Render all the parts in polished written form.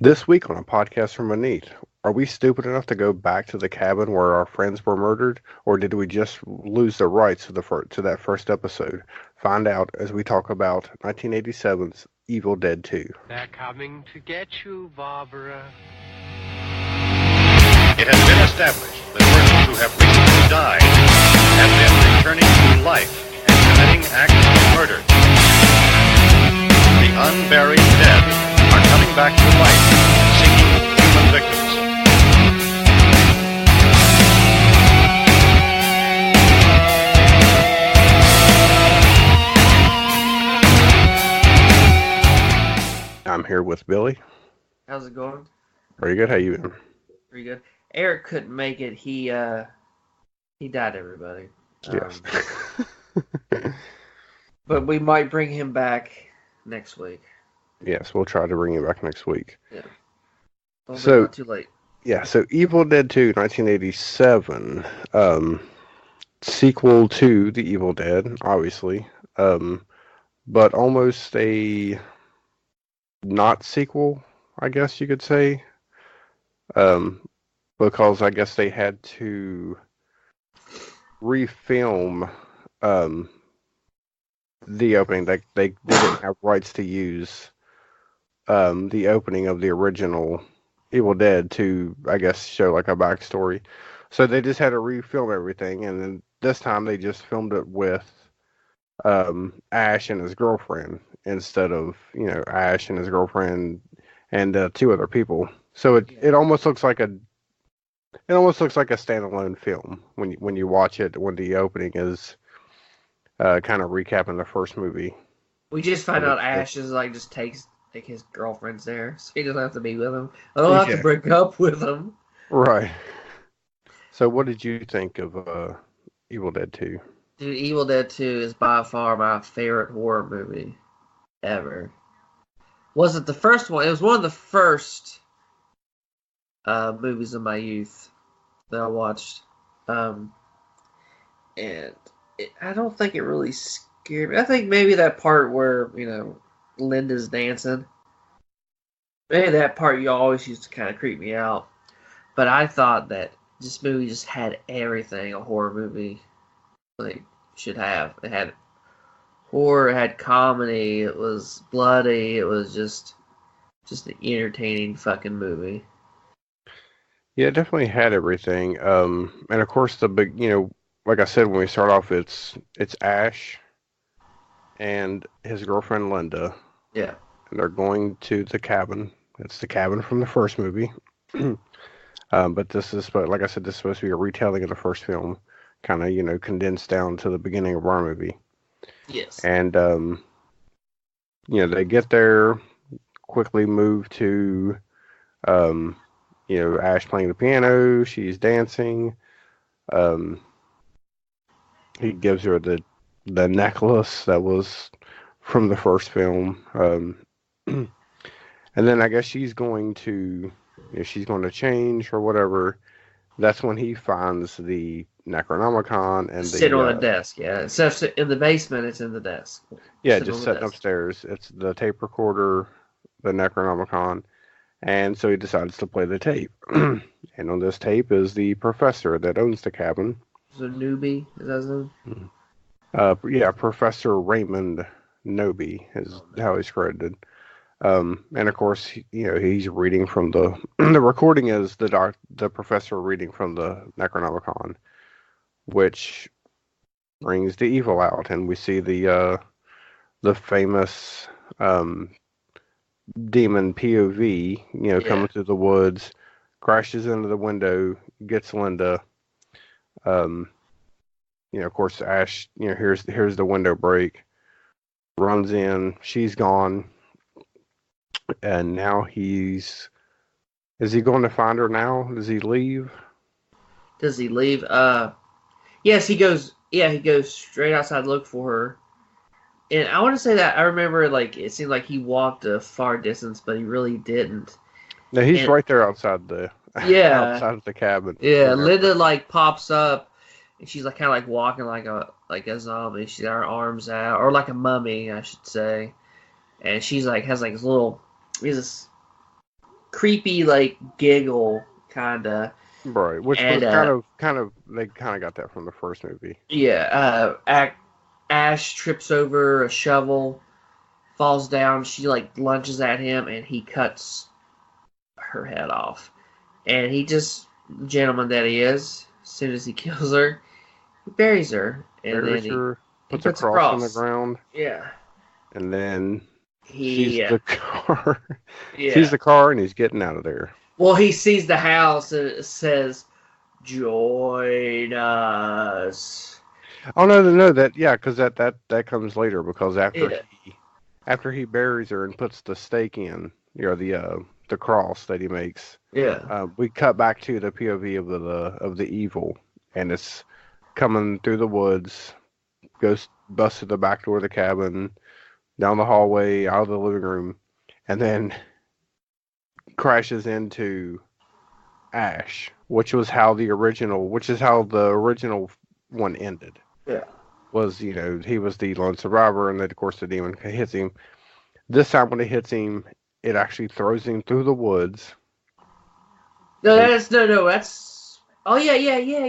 This week on a podcast from Anit, are we stupid enough to go back to the cabin where our friends were murdered, or did we just lose the rights to that first episode? Find out as we talk about 1987's Evil Dead 2. They're coming to get you, Barbara. It has been established that persons who have recently died have been returning to life and committing acts of murder. The unburied dead are coming back to life, seeking human victims. I'm here with Billy. How's it going? Pretty good. How you been? Pretty good. Eric couldn't make it. He died, everybody. Yes. But we might bring him back next week. Yes, we'll try to bring you back next week. Yeah. Don't be So- not too late. Yeah, so Evil Dead 2, 1987, sequel to The Evil Dead, obviously, but almost a not sequel, I guess you could say, because I guess they had to refilm the opening. They didn't have rights to use the opening of the original Evil Dead to, I guess, show like a backstory. So they just had to refilm everything, and then this time they just filmed it with Ash and his girlfriend instead of, Ash and his girlfriend and two other people. So it almost looks like a standalone film when you watch it, when the opening is kind of recapping the first movie. We just find out Ash is just takes his girlfriend's there, so he doesn't have to be with him. I don't have to break up with him. Right. So what did you think of Evil Dead 2? Dude, Evil Dead 2 is by far my favorite horror movie ever. Was it the first one? It was one of the first movies of my youth that I watched. And I don't think it really scared me. I think maybe that part where, Linda's dancing. Maybe that part you always used to kind of creep me out. But I thought that this movie just had everything a horror movie should have. It had horror, it had comedy, it was bloody, it was just an entertaining fucking movie. Yeah, it definitely had everything. And of course the big, like I said when we start off, it's Ash and his girlfriend Linda. Yeah. And they're going to the cabin. It's the cabin from the first movie. But this is, like I said, this is supposed to be a retelling of the first film, kind of, condensed down to the beginning of our movie. Yes. And, they get there, quickly move to, Ash playing the piano, she's dancing. He gives her the necklace that was from the first film. And then I guess she's going to change or whatever. That's when he finds the Necronomicon and sit on a desk, yeah. So in the basement, it's in the desk. Yeah, just sitting upstairs. It's the tape recorder, the Necronomicon, and so he decides to play the tape. And on this tape is the professor that owns the cabin. So Newbie, is that his name? Yeah, Professor Raymond Noby is how he's credited. And of course, he's reading from the recording is the professor reading from the Necronomicon, which brings the evil out, and we see the famous demon POV, coming through the woods, crashes into the window, gets Linda. Of course, Ash, here's the window break, runs in, she's gone. And now is he going to find her now? Does he leave? Does he leave? Yes, he goes. Yeah, he goes straight outside to look for her. And I want to say that I remember, it seemed like he walked a far distance, but he really didn't. No, he's right there outside outside of the cabin. Yeah, Linda pops up, and she's kind of walking like a zombie. She's got her arms out, or like a mummy, I should say. And she's has this little creepy like giggle kinda. Right, which And was kind of they kind of got that from the first movie. yeah, Ash trips over a shovel, falls down. She like lunges at him, and he cuts her head off. And he just, gentleman that he is, as soon as he kills her, he buries her, and Buries then her, he puts a puts a cross on the cross. ground, Yeah, and then sees he the car, sees yeah. the car, and he's getting out of there. Well, he sees the house, and it says, "Join us." Oh no, that yeah, because that comes later because Yeah, after he buries her and puts the stake in, the cross that he makes, yeah, we cut back to the POV of the evil, and it's coming through the woods, goes busts through the back door of the cabin, down the hallway, out of the living room, and then crashes into Ash, which is how the original one ended. yeah. Was he was the lone survivor, and then of course the demon hits him. This time when it hits him, it actually throws him through the woods. No, And that's no. That's oh yeah.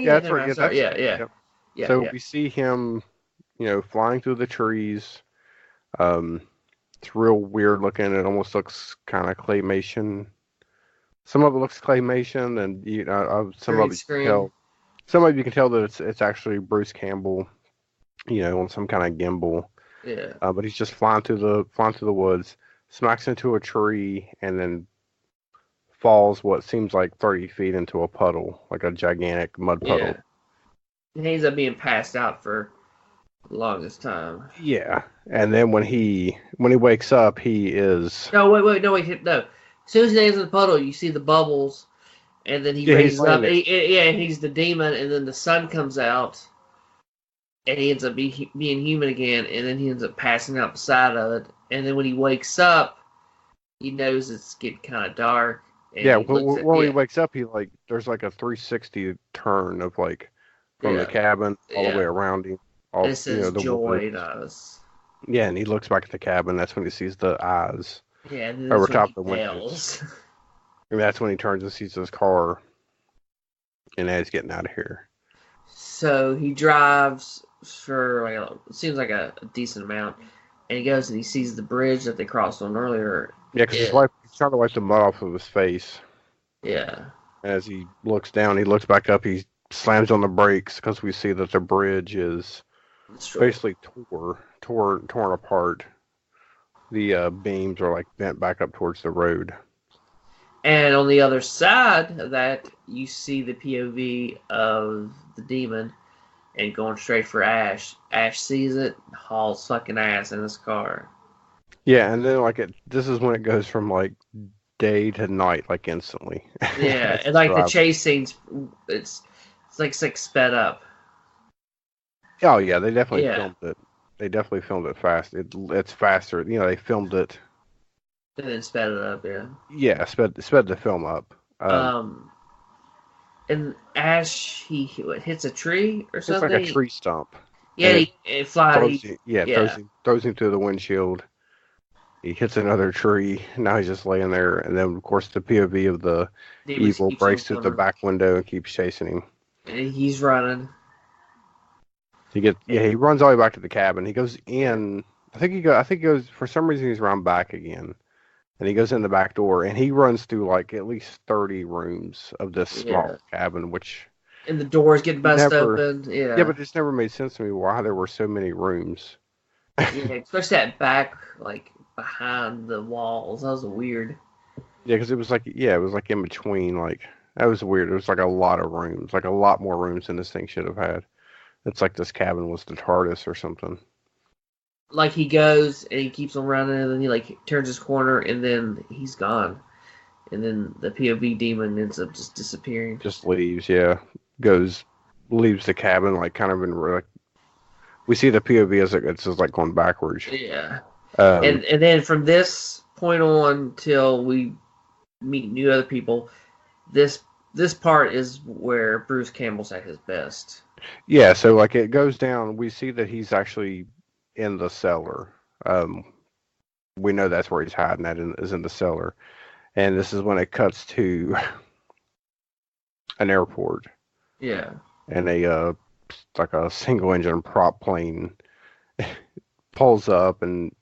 that's No, right. no, Yeah, sorry. that's Yeah. yep. Yeah, So yeah, we see him, flying through the trees. Um, it's real weird looking. It almost looks kind of claymation. Some of it looks claymation, and some of green it you can screen. tell. Some of you can tell that it's actually Bruce Campbell, on some kind of gimbal. Yeah, But he's just flying through the woods, smacks into a tree, and then falls what seems like 30 feet into a puddle, like a gigantic mud puddle. yeah. He ends up being passed out for the longest time. Yeah, and then when he wakes up, he is No, wait, no, wait, no. As soon as he lands in the puddle, you see the bubbles, and then he yeah he's raises laying up. there. Yeah, he's the demon, and then the sun comes out, and he ends up being human again, and then he ends up passing out beside of it. And then when he wakes up, he knows it's getting kind of dark, and Yeah, he looks at when he wakes up, he there's like a 360 turn of from the yeah, cabin all the way yeah. around him, And all it says the join woods. us. Yeah, and he looks back at the cabin. That's when he sees the eyes Yeah, and then over that's when top he of the windows. fails. And that's when he turns and sees his car, and now he's getting out of here. So he drives for it seems like a decent amount, and he goes and he sees the bridge that they crossed on earlier. Yeah, because Yeah, he's trying to wipe the mud off of his face. yeah, As he looks down, he looks back up. He slams on the brakes because we see that the bridge is basically torn apart. The beams are bent back up towards the road. And on the other side of that, you see the POV of the demon and going straight for Ash. Ash sees it, hauls fucking ass in his car. Yeah, and then this is when it goes from day to night instantly. Yeah, As and he's the driving. chase scenes, it's like sped up. Oh yeah, they definitely Yeah, filmed it. They definitely filmed it fast. It's faster. They filmed it. and then sped it up. Yeah. Yeah, sped the film up. Um, and Ash what, hits a tree or It's like something. a tree stump. Yeah, And it flies. Yeah, throws him through the windshield. He hits another tree. Now he's just laying there, and then of course the POV of the demon evil keeps on breaks through the coming, back window and keeps chasing him. and he's running. He runs all the way back to the cabin. He goes in. I think he goes for some reason he's run back again, and he goes in the back door and he runs through at least 30 rooms of this small Yeah, cabin, which and the doors get busted never. open. Yeah, Yeah, but it's never made sense to me why there were so many rooms. yeah, especially that back, behind the walls. That was weird. Yeah, because it was in between. That was weird. It was a lot of rooms, a lot more rooms than this thing should have had. It's like this cabin was the TARDIS or something. Like he goes and he keeps on running, and then he turns his corner, and then he's gone, and then the POV demon ends up just disappearing. Just leaves, yeah. Leaves the cabin, kind of in we see the POV as it's just going backwards. Yeah, Um, and then from this point on till we meet new other people, this part is where Bruce Campbell's at his best. yeah, so it goes down. We see that he's actually in the cellar. We know that's where he's hiding at, is in the cellar. And this is when it cuts to an airport Yeah. and like a single engine prop plane pulls up, and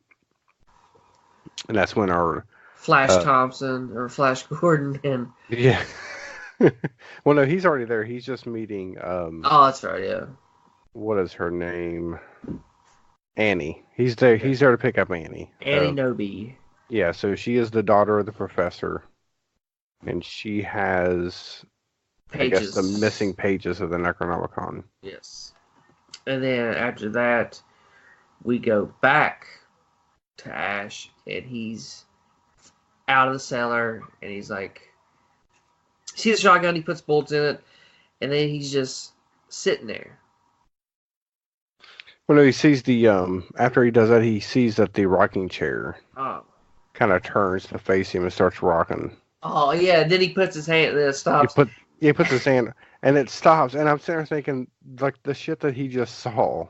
that's when our Flash uh, Thompson or Flash Gordon and yeah. Well, no, he's already there. He's just meeting oh, that's right, yeah. what is her name? Annie. He's there. Yeah. He's there to pick up Annie. Annie Nobe. Yeah, so she is the daughter of the professor, and she has, I guess, Pages. the missing pages of the Necronomicon. Yes. And then after that, we go back to Ash, and he's out of the cellar, and he's like, sees the shotgun, he puts bullets in it, and then he's just sitting there. Well, no, he sees the after he does that, he sees that the rocking chair Oh. kind of turns to face him and starts rocking. Oh, yeah, and then he puts his hand, and then it stops. He puts his hand, and it stops, and I'm sitting there thinking, like, the shit that he just saw,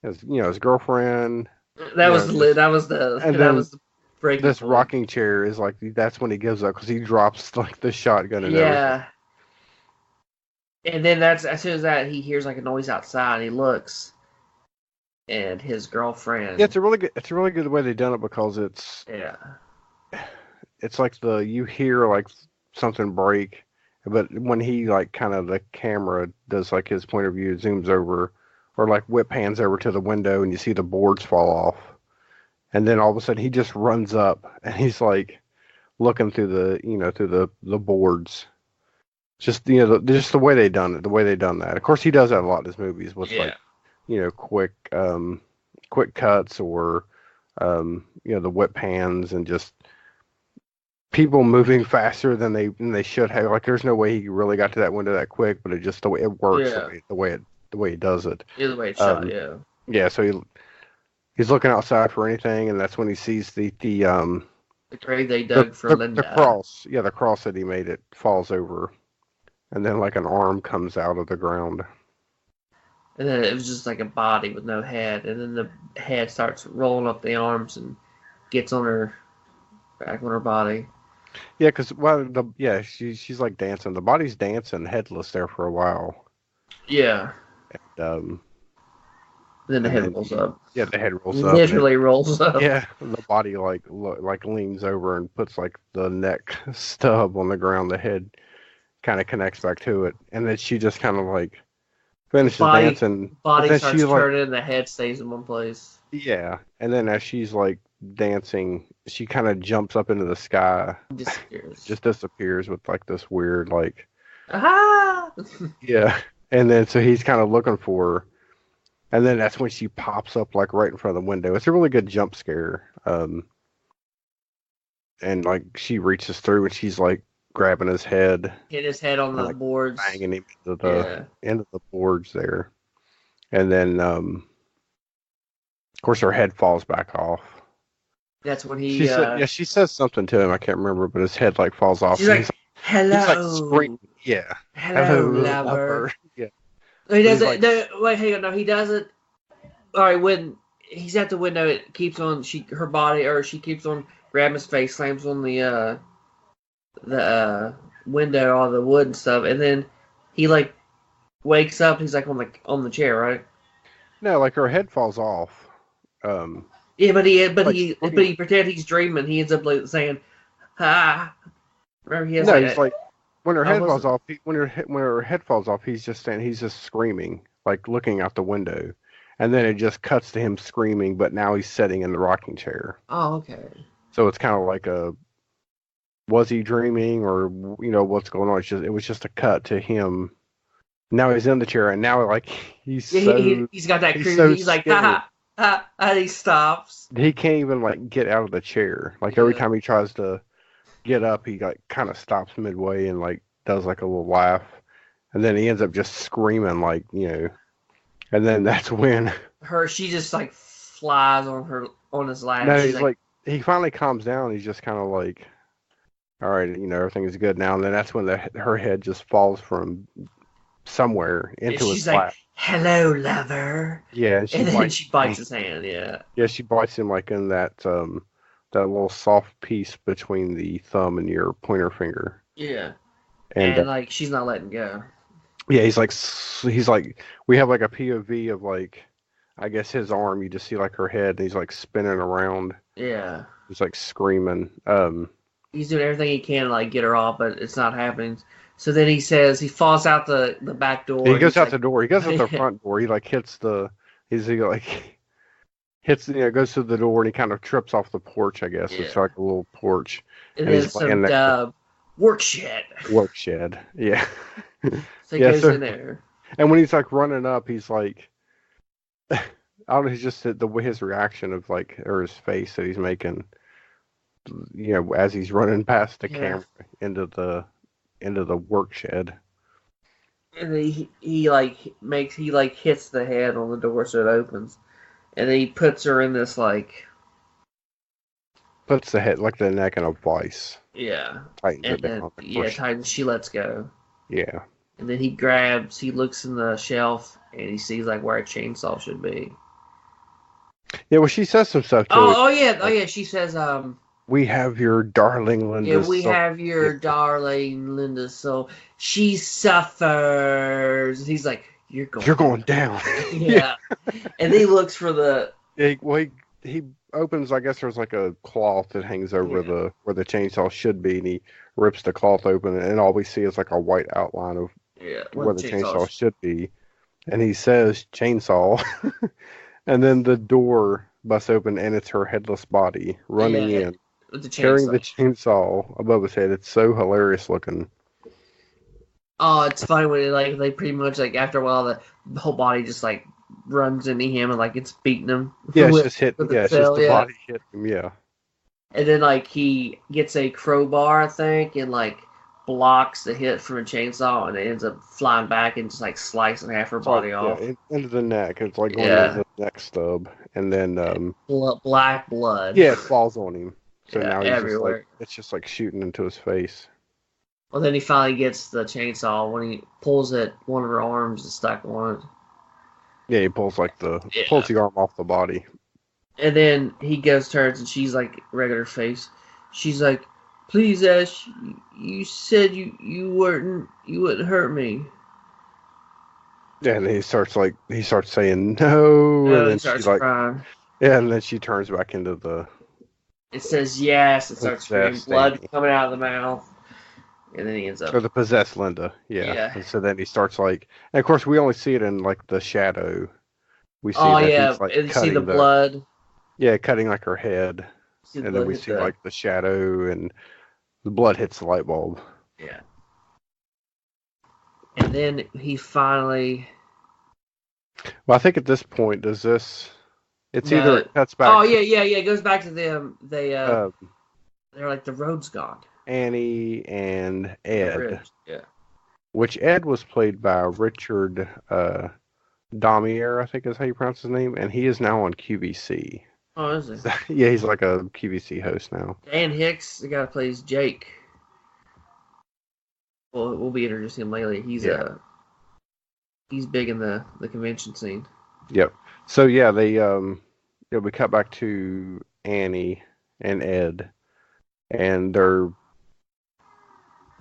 his girlfriend. That was the breaking This point. rocking chair is like, that's when he gives up, because he drops like the shotgun and Yeah. And then that's as soon as that he hears like a noise outside, he looks, and his girlfriend. Yeah, it's a really good way they've done it, because it's like you hear like something break, but when he like kind of the camera does like his point of view, zooms over, or like whip hands over to the window, and you see the boards fall off, and then all of a sudden he just runs up and he's like looking through the boards. Just just the way they done it, the way they done that. Of course, he does that a lot in his movies with like quick cuts, or the whip hands, and just people moving faster than they should have. Like, there's no way he really got to that window that quick, but it just the way it works, the way he does it. Either way it's shot, yeah. Yeah, so he's looking outside for anything, and that's when he sees the grave they dug for Linda. The cross. Yeah, the cross that he made, it falls over, and then like an arm comes out of the ground. And then it was just like a body with no head, and then the head starts rolling up the arms and gets on her back on her body. Yeah, because she's like dancing. The body's dancing headless there for a while. Yeah. And, then the head rolls up. Yeah, the head rolls up. Literally rolls up. Yeah, the body like leans over and puts like the neck stub on the ground. The head kind of connects back to it, and then she just kind of like finishes dancing. Body starts turning, and the head stays in one place. Yeah, and then as she's like dancing, she kind of jumps up into the sky. Disappears. Just disappears with like this weird like. Aha! Yeah, and then so he's kind of looking for her. And then that's when she pops up like right in front of the window. It's a really good jump scare. And like she reaches through and she's like grabbing his head. Hit his head on the boards. Banging him into the end of the boards there. And then of course her head falls back off. That's when he she says something to him, I can't remember, but his head like falls off. She's like, hello. He's like screaming. Yeah. Hello, lover. Yeah. He doesn't. Like, no, wait, hang on. No, he doesn't. All right, when he's at the window, it keeps on. She keeps on grabbing his face, slams on the window, all the wood and stuff, and then he like wakes up. He's like on the chair, right? No, like her head falls off. Yeah, but he pretends he's dreaming. He ends up like saying, "Ah." Remember, he has he's like. When her head falls off, when her head falls off, he's just screaming, like looking out the window, and then it just cuts to him screaming, but now he's sitting in the rocking chair. Oh, okay. So it's kind of like was he dreaming, or what's going on? It was just a cut to him. Now he's in the chair, and now like he's got that creepy. He's like, ha ha, and he stops. He can't even like get out of the chair. Like every time he tries to get up, he like kind of stops midway and like does like a little laugh, and then he ends up just screaming like and then that's when she just like flies on his lap. No, he's like he finally calms down. He's just kind of like, all right, everything is good now. And then that's when her head just falls from somewhere into his lap. Like, hello, lover. Yeah, and then she bites his hand. Yeah. Yeah, she bites him like in that that little soft piece between the thumb and your pointer finger. Yeah. And And like she's not letting go. yeah, he's like we have like a POV of like I guess his arm. You just see like her head, and he's like spinning around. Yeah. He's like screaming. He's doing everything he can to like get her off, but it's not happening. So then he says he falls out the back door. He goes He's out like, the door. He goes out the front door. He like hits the. He like hits. Goes to the door and he kind of trips off the porch. I guess it's Yeah. like a little porch. And And then he's laying some next to dub work shit. work shed. Yeah. So he Yeah, goes so- in there. And when he's like running up, he's like, I don't know. He's just the way his reaction of like or his face that he's making. As he's running past the Yeah. camera into the work shed. And then he hits the head on the door so it opens. And then he puts her in this like Puts the head like the neck in a vice. yeah. Tightens And it down. then Of course. Titan she lets go. Yeah. And then he looks in the shelf and he sees like where a chainsaw should be. Yeah, well, she says some stuff too. Oh yeah. She says, We have your darling Linda. yeah, we have your darling Linda soul. She suffers. And he's like, You're going down. Yeah. And then he looks for the He opens. I guess there's like a cloth that hangs over Yeah. where the chainsaw should be, and he rips the cloth open, and all we see is like a white outline of where the chainsaw should be. And he says chainsaw, and then the door busts open, and it's her headless body running in. with the Carrying chainsaw. the chainsaw above his head. It's so hilarious looking. Oh, it's funny when they pretty much like after a while the whole body just like runs into him and like it's beating him. Yeah, it's with- just hit. with the Yeah, it's fill, just the yeah. body hit him. Yeah. And then like he gets a crowbar, I think, and like blocks the hit from a chainsaw, and it ends up flying back and just like slicing half her body off. Yeah, into the neck. It's like going Yeah. into the neck stub, and then Black blood. yeah, it falls on him. So Yeah, now he's everywhere. just like it's just like shooting into his face. Well, then he finally gets the chainsaw. When he pulls it, one of her arms is stuck on it. Yeah, he pulls pulls the arm off the body. And then he turns, and she's like regular face. She's like, "Please, Ash, you said you wouldn't hurt me." Yeah, and he starts saying no, and And then he starts she like crying. yeah, and then she turns back into the It says yes. It starts screaming, Possessed blood Amy. coming out of the mouth, and then he ends up. or the possessed Linda. Yeah. Yeah. And so then he starts like, and of course we only see it in like the shadow. We see Oh that yeah, he's like and you see cutting the blood. Yeah, cutting like her head. See the And blood then we hit see like the shadow and the blood hits the light bulb. yeah. And then he finally. Well, I think at this point, it's No. either it cuts back Oh yeah. It goes back to them. They're like the road's gone. Annie and Ed, Bridge. Yeah. which Ed was played by Richard Damier, I think is how you pronounce his name, and he is now on QVC. Oh, is it? Yeah, he's like a QVC host now. Dan Hicks, the guy who plays Jake. Well, we'll be introducing him later. He's big in the convention scene. Yep. So yeah, we cut back to Annie and Ed, and they're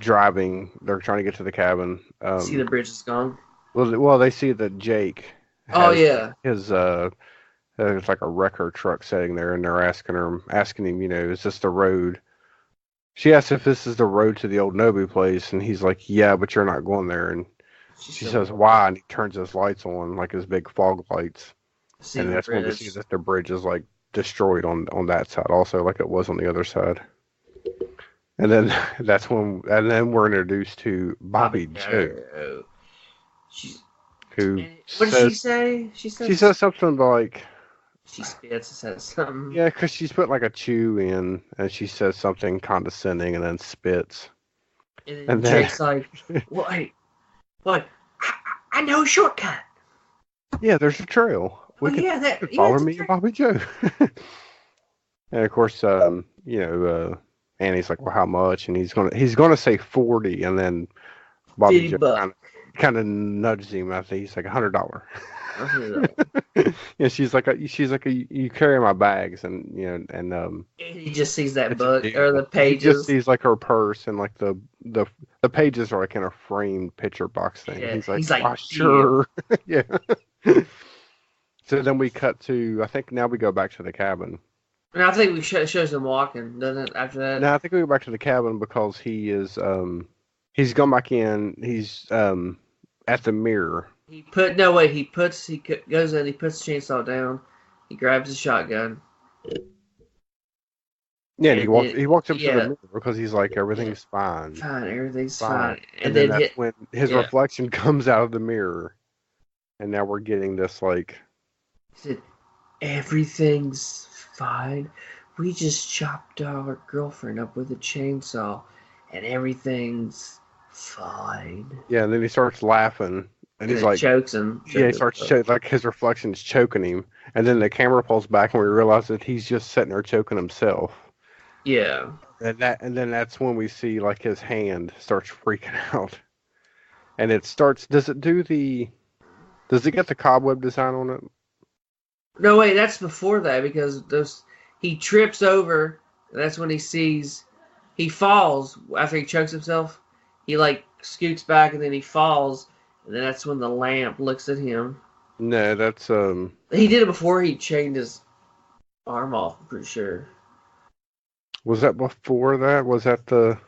driving. They're trying to get to the cabin. See the bridge is gone. Well, they see that Jake. Oh has yeah. His there's like a wrecker truck sitting there, and they're asking him, is this the road? She asks if this is the road to the old Nobu place, and he's like, yeah, but you're not going there. And she says, why? And he turns his lights on, like his big fog lights. See And the that's when we bridge. see that the bridge is like destroyed on that side also, like it was on the other side. And then we're introduced to Bobby Joe, who What did she say? She says something like, she spits and says something. yeah, because she's put like a chew in, and she says something condescending and then spits. And then Jake's like, wait, I know a shortcut. Yeah, there's a trail. Oh, yeah, that yeah, Follow it's a me, trail. Bobby Joe. And of course, Annie's like, well, how much? And he's gonna say 40, and then Bobby $50 Joe kind of kind of nudges him. I think he's like $100. And Yeah, she's like you carry my bags, and he just sees that it's a book or the deal. He just pages. sees like her purse and like the pages are like in a framed picture box thing. Yeah, He's like, he's like, "Ah, deal. sure." Yeah. So then we cut to, I think now we go back to the cabin. And I think we shows him walking, doesn't it? After that, Now I think we go back to the cabin because he's gone back in. He's at the mirror. goes in, he puts the chainsaw down, he grabs his shotgun, Yeah, and and then he walks up to the yeah, mirror because he's like, yeah, everything's fine. fine, everything's Fine. fine, And and then then that's when his yeah, reflection comes out of the mirror. And now we're getting this like, he said, everything's fine. We just chopped our girlfriend up with a chainsaw, and everything's fine. yeah, and then he starts laughing and And he's it like, chokes him. yeah, he starts like his reflection's choking him. And then the camera pulls back and we realize that he's just sitting there choking himself. Yeah. And then that's when we see like his hand starts freaking out. And it starts, does it get the cobweb design on it? No, wait, that's before that because he trips over. That's when he falls after he chokes himself. He like scoots back and then he falls, and then that's when the lamp looks at him. No, that's He did it before he chained his arm off. I'm pretty sure. was that before that? Was that the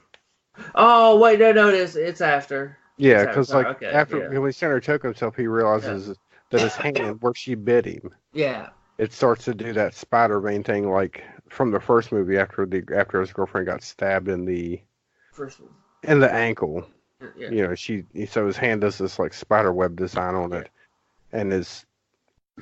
Oh wait, no, it's after. Yeah, It's because sorry, like okay, after yeah. when he's trying to choke himself, he realizes that his hand, where she bit him, Yeah. it starts to do that Spider-Man thing, like from the first movie after his girlfriend got stabbed in the First one. ankle. Yeah. You know, so his hand does this like spider web design on it, and his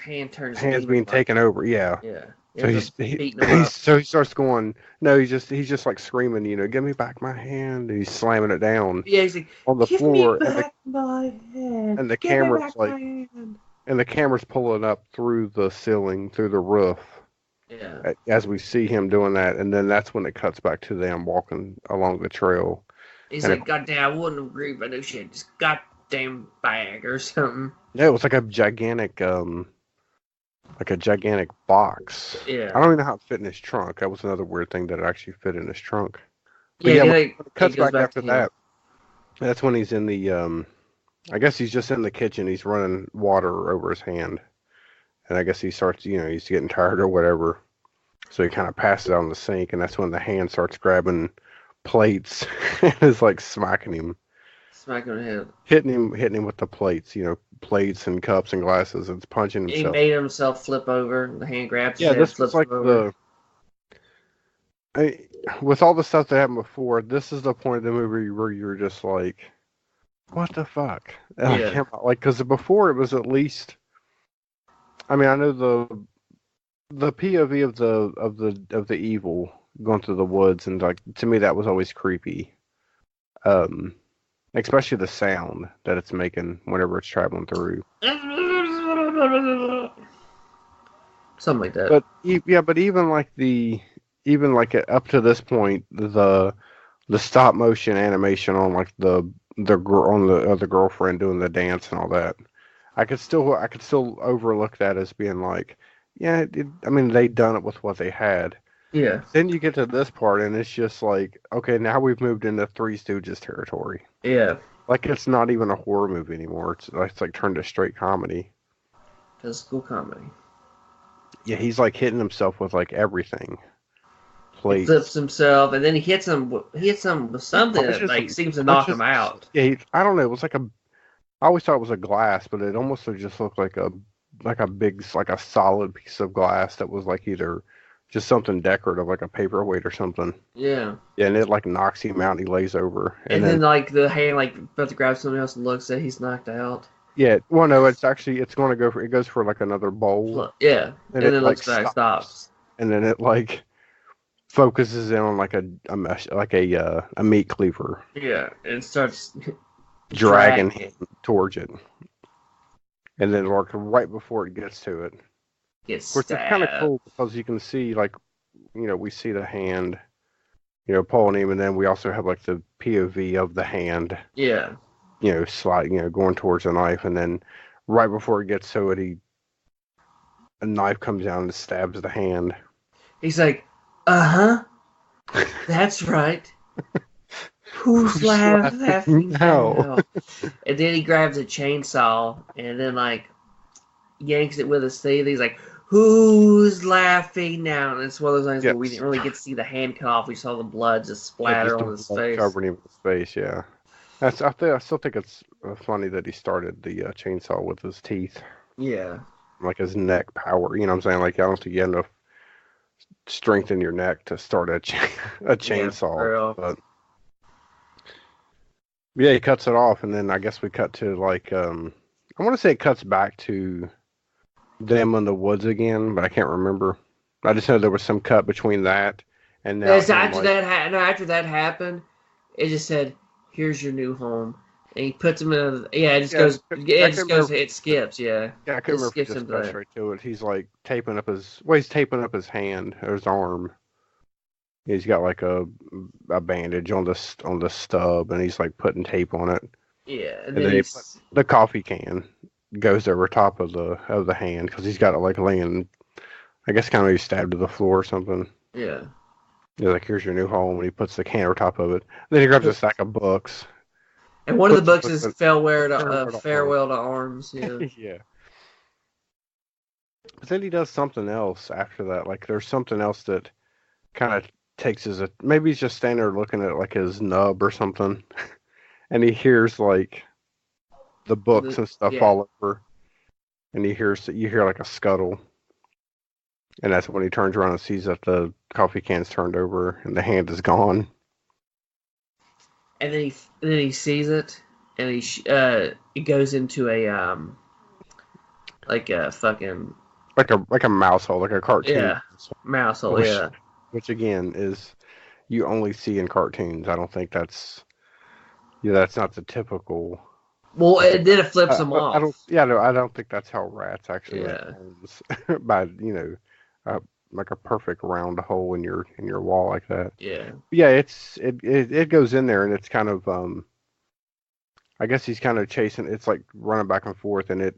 Hand's hand's being taken over. Yeah. Yeah. So Beating him up. so he starts going. No, he's just like screaming. Give me back my hand. And he's slamming it down Yeah, he's like, on the give floor, me back my hand. and the Give me camera's back like, my hand. and the camera's pulling up through the ceiling, through the roof, Yeah. as we see him doing that, and then that's when it cuts back to them walking along the trail. He's And like, God damn, I wouldn't agree if I knew she had this goddamn bag or something. Yeah, it was like a gigantic box. Yeah. I don't even know how it fit in his trunk. That was another weird thing that it actually fit in his trunk. But Yeah, yeah, when like, it cuts it goes back after to him. that, that's when he's in the I guess he's just in the kitchen. He's running water over his hand, and I guess he starts, he's getting tired or whatever. So he kind of passes out in the sink, and that's when the hand starts grabbing plates and is like smacking him, Smacking him in the head. hitting him with the plates, plates and cups and glasses. It's punching He himself. made himself flip over. The hand grabs his Yeah, head, this flips was like him over. with all the stuff that happened before, this is the point of the movie where you're just like, what the fuck? And Yeah. I can't, because before it was at least, I mean, I know the POV of the evil going through the woods, and like to me that was always creepy. Especially the sound that it's making whenever it's traveling through. Something like that. But even like up to this point, the stop motion animation on like the girl on the other girlfriend doing the dance and all that, I could still overlook that as being like, yeah, I mean they'd done it with what they had. Yeah. Then you get to this part and it's just like, okay, now we've moved into Three Stooges territory. Yeah. Like it's not even a horror movie anymore. It's like turned to straight comedy. Physical comedy. Yeah, he's like hitting himself with like everything. He Plates. flips himself, and then he hits him with something that Punches like him- seems to knock punches- him out. Yeah, I don't know. It was like I always thought it was a glass, but it almost just looked like a big, like a solid piece of glass that was like either just something decorative, like a paperweight or something. Yeah. Yeah, and it like knocks him out and he lays over. And then like the hand like about to grab something else and looks at he's knocked out. yeah, well no, it goes for like another bowl. Look, yeah. And then it looks back, stops. And then it like focuses in on like a meat cleaver. Yeah. And starts Dragging him towards it. And then like right before it gets to it. Gets Which is kind of stabbed. cool because you can see like, we see the hand, pulling him, and then we also have like the POV of the hand. Yeah. going towards the knife, and then right before it gets to it, a knife comes down and stabs the hand. He's like, uh-huh, that's right. Who's laughing now? And then he grabs a chainsaw and then like yanks it with his teeth. He's like, "Who's laughing now?" And it's one of those times where we didn't really get to see the hand cut off. We saw the blood just splatter on his face, covering him with his face. Yeah, I still think it's funny that he started the chainsaw with his teeth. Yeah, like his neck power. You know what I'm saying? Like I don't think you have enough strength in your neck to start a chainsaw. But yeah, he cuts it off, and then I guess we cut to like I want to say it cuts back to them in the woods again, but I can't remember. I just know there was some cut between that and now. After that happened, it just said, "Here's your new home." And he puts him in. It skips. Yeah. Yeah, I couldn't remember. If it just straight to it. He's like taping up he's taping up his hand or his arm. He's got like a bandage on the stub, and he's like putting tape on it. Yeah, and then the coffee can goes over top of the hand because he's got it like laying. I guess kind of stabbed to the floor or something. Yeah. He's like, "Here's your new home," and he puts the can over top of it. Then he grabs a stack of books. And one of the books is Farewell to Arms. Yeah. Yeah. But then he does something else after that. Like there's something else that kind of takes maybe he's just standing there looking at like his nub or something, and he hears like the books and stuff all over, and you hear like a scuttle, and that's when he turns around and sees that the coffee can's turned over and the hand is gone. And then he sees it, and it goes into a like a fucking like a mouse hole, like a cartoon. Yeah, mouse hole. Yeah. Which again is you only see in cartoons. I don't think that's not the typical. Well, then it flips them off. I don't think that's how rats actually make holes by like a perfect round hole in your wall like that. Yeah. Yeah, it goes in there and it's kind of I guess he's kind of chasing. It's like running back and forth, and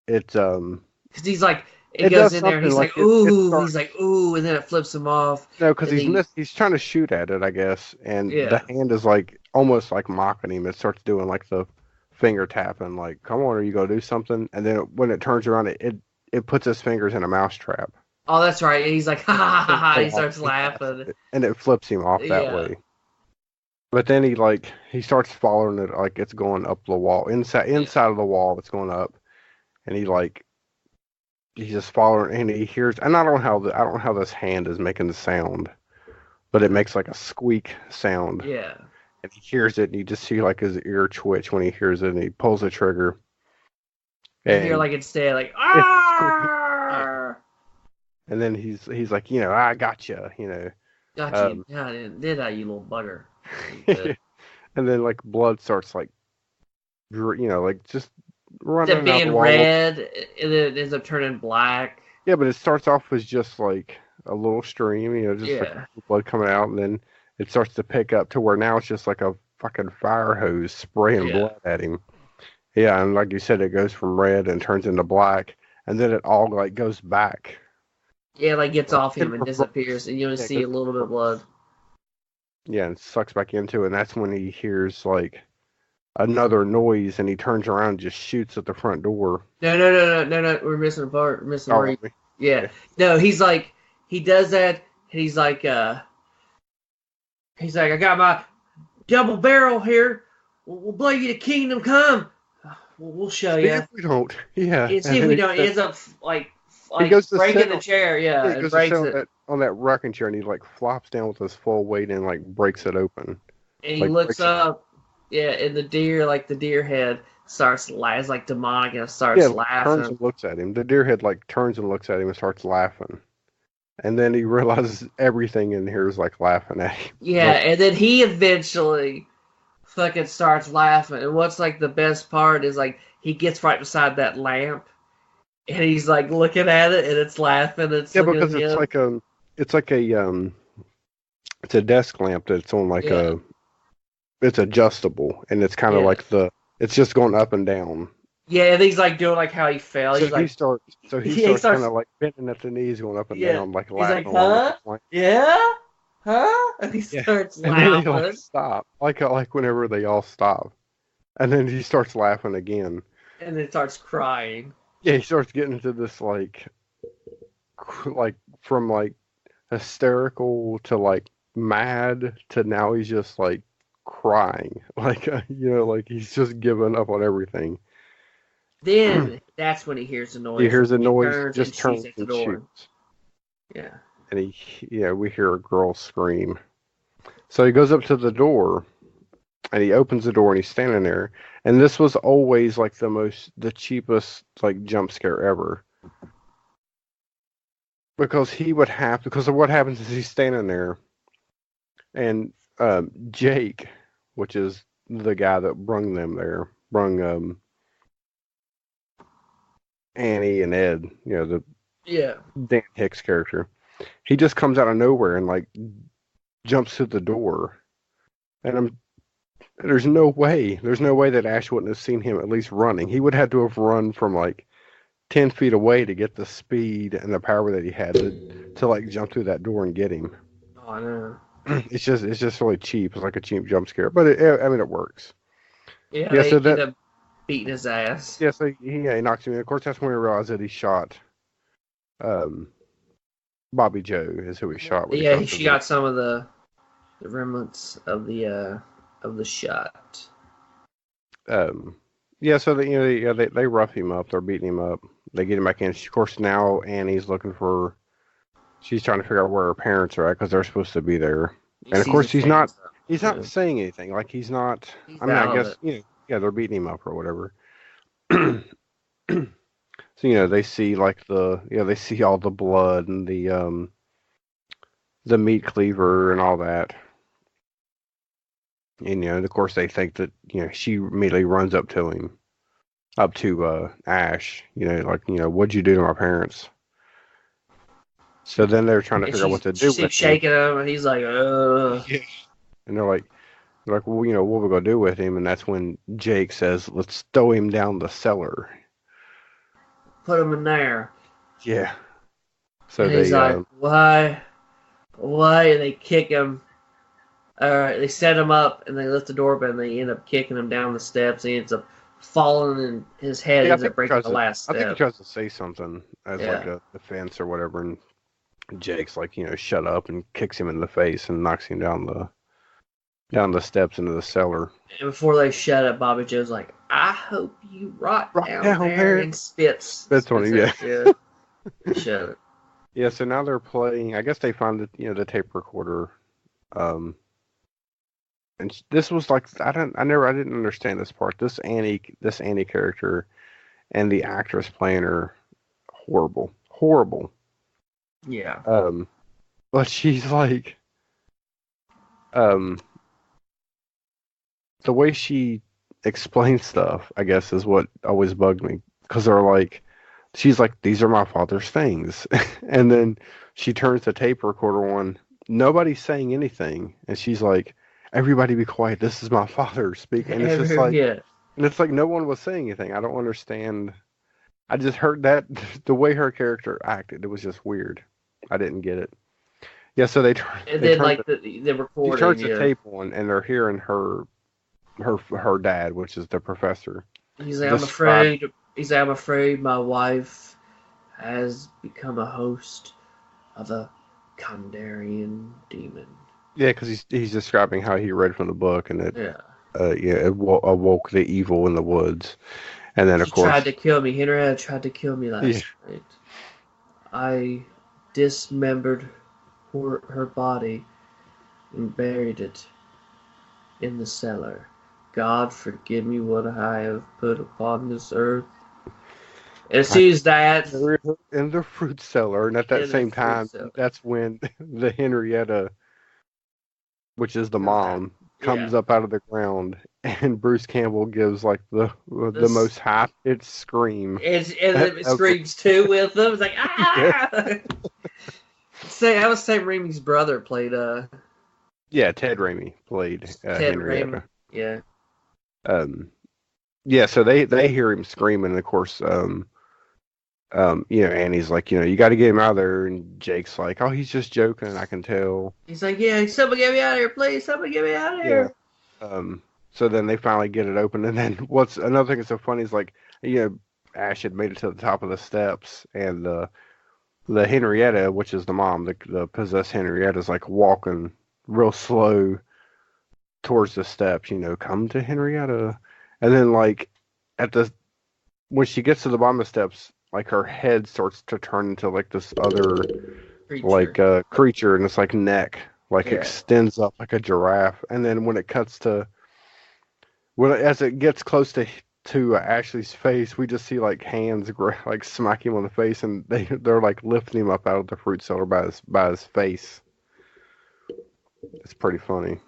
because he's like. It goes in there and he's like, ooh, and then it flips him off. No, because he's trying to shoot at it, I guess, and the hand is like almost like mocking him. It starts doing like the finger tapping, like, come on, are you gonna do something? And then when it turns around, it puts his fingers in a mouse trap. Oh, that's right. And he's like, ha ha ha ha. He starts laughing. And it flips him off that way. But then he starts following it like it's going up the wall. Inside of the wall, it's going up. And he's just following, and he hears, and I don't know how this hand is making the sound, but it makes like a squeak sound. Yeah. And he hears it, and you just see like his ear twitch when he hears it, and he pulls the trigger. And you hear like instead like ah. And then he's like, I got you, Got you, did I, you little bugger? And then like blood starts like, like just. Instead of being red, it ends up turning black. Yeah, but it starts off as just like a little stream, like blood coming out, and then it starts to pick up to where now it's just like a fucking fire hose spraying blood at him. Yeah, and like you said, it goes from red and turns into black, and then it all like goes back. Yeah, like gets off him and disappears, and you only see a little bit of blood. Yeah, and sucks back into it, and that's when he hears like another noise, and he turns around and just shoots at the front door. No, we're missing a part. We're missing No, he's like, he does that, and he's like, I got my double barrel here. We'll blow you to kingdom come. We'll show you. If we don't, yeah. See if we don't. He ends up like he goes to breaking the chair, and breaks it. On that rocking chair, and he like flops down with his full weight and like breaks it open. And he looks up. Yeah, and the deer head starts laughing, like demonic, and starts laughing. Turns and looks at him. The deer head like turns and looks at him and starts laughing. And then he realizes everything in here is like laughing at him. Yeah, and then he eventually fucking starts laughing. And what's like the best part is like he gets right beside that lamp, and he's like looking at it, and it's laughing. Because it's a desk lamp that's on like it's adjustable, and it's kind of Yeah. like it's just going up and down. Yeah, and he's like doing like how he fell. So He's he like, starts, he starts, kind of like bending at the knees, going up and yeah. down, like He's like, laughing along with the huh? plank. Yeah? Huh? And he Yeah, starts and then they like laughing. stop, like whenever they all stop, and then he starts laughing again. And then starts crying. Yeah, he starts getting into this like from like hysterical to like mad to now he's just like crying, like like he's just giving up on everything. Then that's when he hears the noise. He hears a He noise, turns just and turns she's at the and door. shoots, Yeah. and we hear a girl scream. So he goes up to the door, and he opens the door, and he's standing there. And this was always like the cheapest like jump scare ever, because of what happens is he's standing there, and Jake, which is the guy that brung Annie and Ed, the Yeah. Dan Hicks character, he just comes out of nowhere and like jumps to the door, and there's no way that Ash wouldn't have seen him at least running. He would have to have run from like 10 feet away to get the speed and the power that he had to like jump through that door and get him. Oh, I know. It's just really cheap. It's like a cheap jump scare, but I mean it works. Yeah, Yeah, they so end up beating his ass. yeah, so he knocks him in. Of course, that's when we realize that he shot um, Bobby Joe is who he shot. When Yeah, he she got some of the remnants of the shot. Yeah, so they rough him up. They're beating him up. They get him back in. Of course, now Annie's looking for. She's trying to figure out where her parents are at because they're supposed to be there. And of course, he's not saying anything. Like he's not. I mean, I guess yeah, they're beating him up or whatever. So they see like they see all the blood and the meat cleaver and all that. And of course they think that she immediately runs up to Ash. What'd you do to my parents? So then they're trying to figure out what to do. She keeps shaking him, and he's like, ugh. Yeah. And they're like, well, what we're gonna do with him? And that's when Jake says, "Let's throw him down the cellar." Put him in there. Yeah. So and he's like, why? And they kick him. They set him up, and they lift the door open, and they end up kicking him down the steps. He ends up falling, and his head ends up breaking the last step. I think he tries to say something as like a defense or whatever, and Jake's like, shut up, and kicks him in the face and knocks him down the steps into the cellar. And before they shut up, Bobby Joe's like, I hope you rot down there, and spits on him, yeah. Shut it. Yeah, so now they're playing. I guess they found the tape recorder. And this was like I didn't understand this part. This Annie character and the actress playing her horrible. Yeah. But she's like, the way she explains stuff, I guess, is what always bugged me, because she's like, these are my father's things, and then she turns the tape recorder on. Nobody's saying anything, and she's like, everybody be quiet. This is my father speaking. And it's just like, and it's like no one was saying anything. I don't understand. I just heard that the way her character acted, it was just weird. I didn't get it. Yeah, so they turn. And then like the recording. She turns the tape on, and they're hearing her dad, which is the professor. He's like, I'm afraid my wife has become a host of a Kandarian demon. Yeah, because he's describing how he read from the book, and it awoke the evil in the woods, and then of course tried to kill me. Henrietta tried to kill me last night. I dismembered her body and buried it in the cellar. God forgive me what I have put upon this earth. And sees that in the fruit cellar, and at that same time, that's when the Henrietta, which is the mom, comes up out of the ground, and Bruce Campbell gives like the most high-pitched scream. And it screams too with them. It's like, ah! That was Sam Raimi's brother played. Yeah, Ted Raimi played Henrietta. Yeah. Yeah, so they hear him screaming, and of course, Annie's like, you got to get him out of there, and Jake's like, oh, he's just joking, I can tell. He's like, yeah, somebody get me out of here, please. Somebody get me out of Yeah. here. So then they finally get it open, and then what's another thing that's so funny is like, Ash had made it to the top of the steps, and the Henrietta, which is the mom, the possessed Henrietta, is like walking real slow towards the steps, come to Henrietta, and then like at the when she gets to the bottom of the steps, like her head starts to turn into like this other like Creature. creature, and it's like neck like Yeah. extends up like a giraffe, and then when it cuts to as it gets close to Ashley's face, we just see like hands like smack him on the face, and they're like lifting him up out of the fruit cellar by his face. It's pretty funny.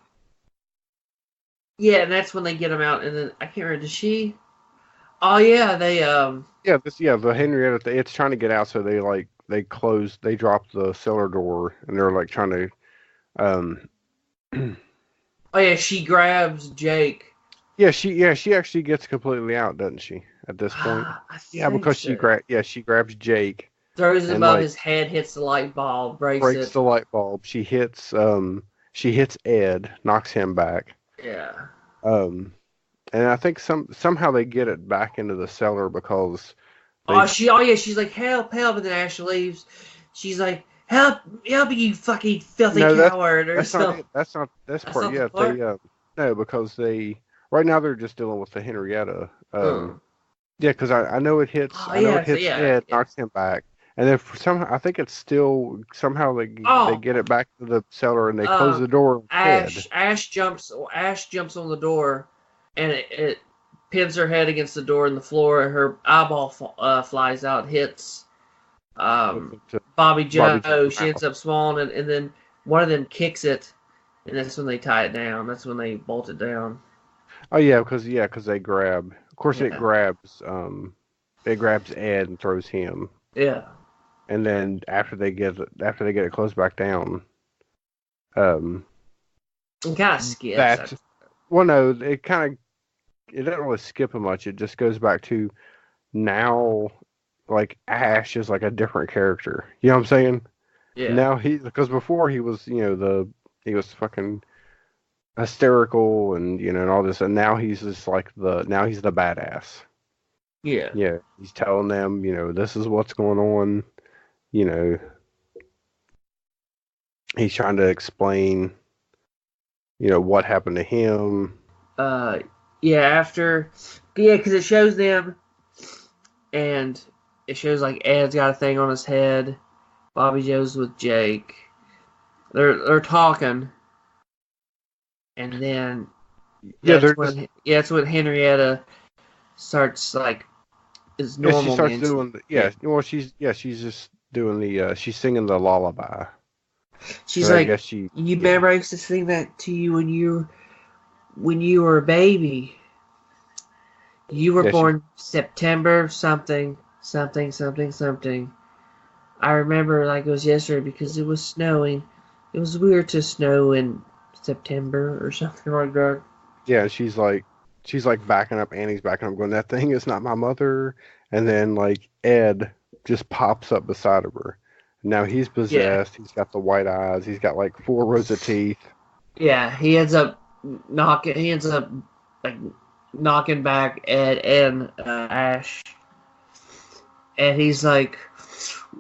Yeah, and that's when they get him out, and then I can't remember. Does she? Oh yeah, they The Henrietta, it's trying to get out, so they drop the cellar door, and they're like trying to um Oh yeah, she grabs Jake. she actually gets completely out, doesn't she, at this point? I Yeah, think because so. she grabs Jake, Throws it and above like his head, hits the light bulb, breaks breaks it. the light bulb. She hits Ed, knocks him back. Yeah. And I think somehow they get it back into the cellar because She's like, help, and then Ash leaves. She's like, help, you fucking filthy coward, or something. That's not this That's part. not the Yeah, part? no, because they right now they're just dealing with the Henrietta. Oh. Yeah, because I know it hits. Oh I know yeah, it hits Ed, knocks him back, and then somehow I think it's still somehow they get it back to the cellar and they close the door on Ed. Ash jumps on the door, and it pins her head against the door in the floor, and her eyeball flies out, hits Bobby Joe. She ends up swallowing it, and then one of them kicks it, and that's when they tie it down. That's when they bolt it down. Oh yeah, because they grab. Of course, it grabs Ed and throws him. Yeah. And then after they get it closed back down, it kind of skips. Well, no, it doesn't really skip much. It just goes back to now, like Ash is like a different character. You know what I'm saying? Yeah. Now because before he was he was fucking hysterical and and all this, and now he's just like he's the badass. Yeah. Yeah, he's telling them this is what's going on. He's trying to explain what happened to him. Because it shows them, and it shows like Ed's got a thing on his head. Bobby Joe's with Jake. They're talking, and then that's when Henrietta starts like is normal. She starts doing she's just doing she's singing the lullaby. She's like, you remember I used to sing that to you when you were a baby. You were born September something. I remember like it was yesterday because it was snowing. It was weird to snow in September or something like that. Yeah, she's like backing up. Annie's backing up, going, "That thing is not my mother." And then like Ed just pops up beside of her. Now he's possessed. Yeah. He's got the white eyes. He's got like 4 rows of teeth. Yeah, he ends up knocking back Ed and Ash, and he's like,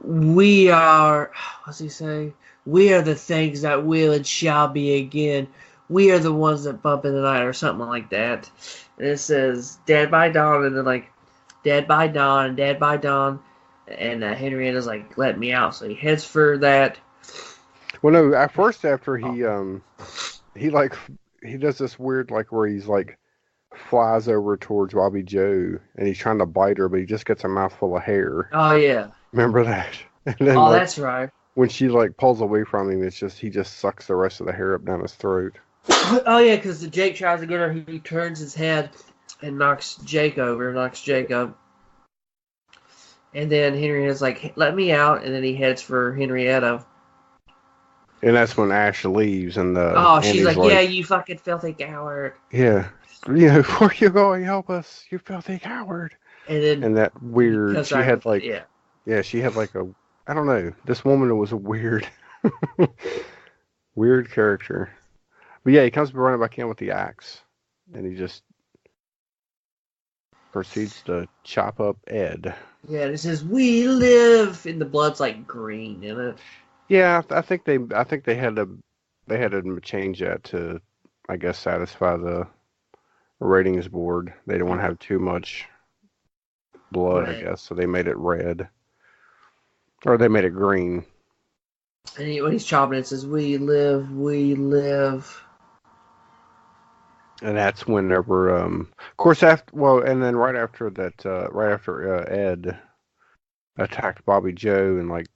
"We are." What's he say? We are the things that will and shall be again. We are the ones that bump in the night, or something like that. And it says, "Dead by dawn," and then like, "Dead by dawn," and "Dead by dawn." And Henrietta's like, "Let me out." So he heads for that. Well, no. At first, after he does this weird like where he's like flies over towards Bobby Joe and he's trying to bite her, but he just gets a mouthful of hair. Oh yeah. Remember that? And then, that's right. When she like pulls away from him, he just sucks the rest of the hair up down his throat. Oh yeah, because Jake tries to get her. He turns his head and knocks Jake up. And then Henrietta's like, "Let me out," and then he heads for Henrietta. And that's when Ash leaves, and she's Annie's like, yeah, you fucking filthy coward. yeah, where you going? Help us, you filthy coward. And then And that weird, she had like, yeah, she had like a, I don't know, this woman was a weird, weird character. But yeah, he comes running back in with the axe, and he just proceeds to chop up Ed. Yeah, and it says "We live," and the blood's like green in it. Yeah, I think they had to change that to, I guess, satisfy the ratings board. They didn't want to have too much blood, Red. I guess, so they made it red, or they made it green. And when he's chopping, it says "We live, we live." And that's whenever, of course, and then right after that, right after Ed attacked Bobby Joe and like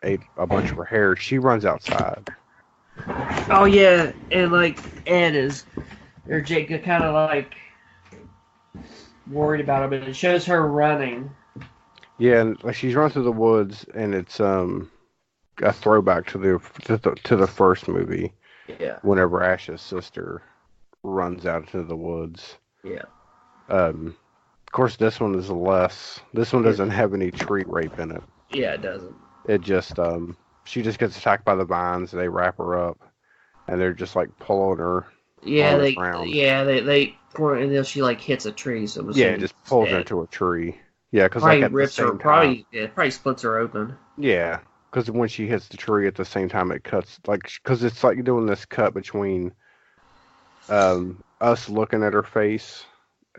ate a bunch of her hair, she runs outside. Oh yeah, and like Ed or Jake kind of like worried about him, and it shows her running. Yeah, and like she's run through the woods, and it's a throwback to the first movie. Yeah. Whenever Ash's sister runs out into the woods. Yeah. Of course, this one is less. This one doesn't have any tree rape in it. Yeah, it doesn't. It just she just gets attacked by the vines. They wrap her up, and they're just like pulling her. Yeah, they and then she like hits a tree. So it just pulls her into a tree. Yeah, because like rips her. Probably splits her open. Yeah, because when she hits the tree at the same time, it cuts because it's like doing this cut between us looking at her face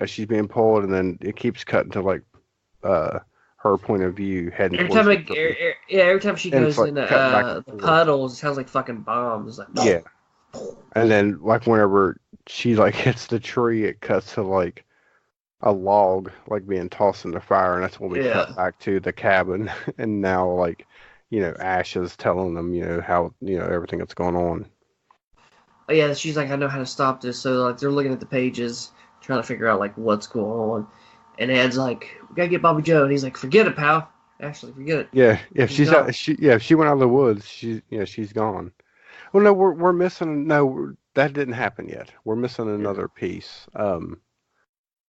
as she's being pulled, and then it keeps cutting to like her point of view heading every towards time every time she goes in the puddles, it sounds like fucking bombs. Like, yeah. And then like whenever she like hits the tree, it cuts to like a log like being tossed in the fire, and that's when we cut back to the cabin. And now like Ash is telling them how everything that's going on. Oh yeah, she's like, I know how to stop this. So like they're looking at the pages, trying to figure out like what's going on. And Ed's like, we gotta get Bobby Joe, and he's like, forget it, pal. Actually, forget it. Yeah, if if she went out of the woods, she's gone. Well, no, we're missing. No, that didn't happen yet. We're missing another piece.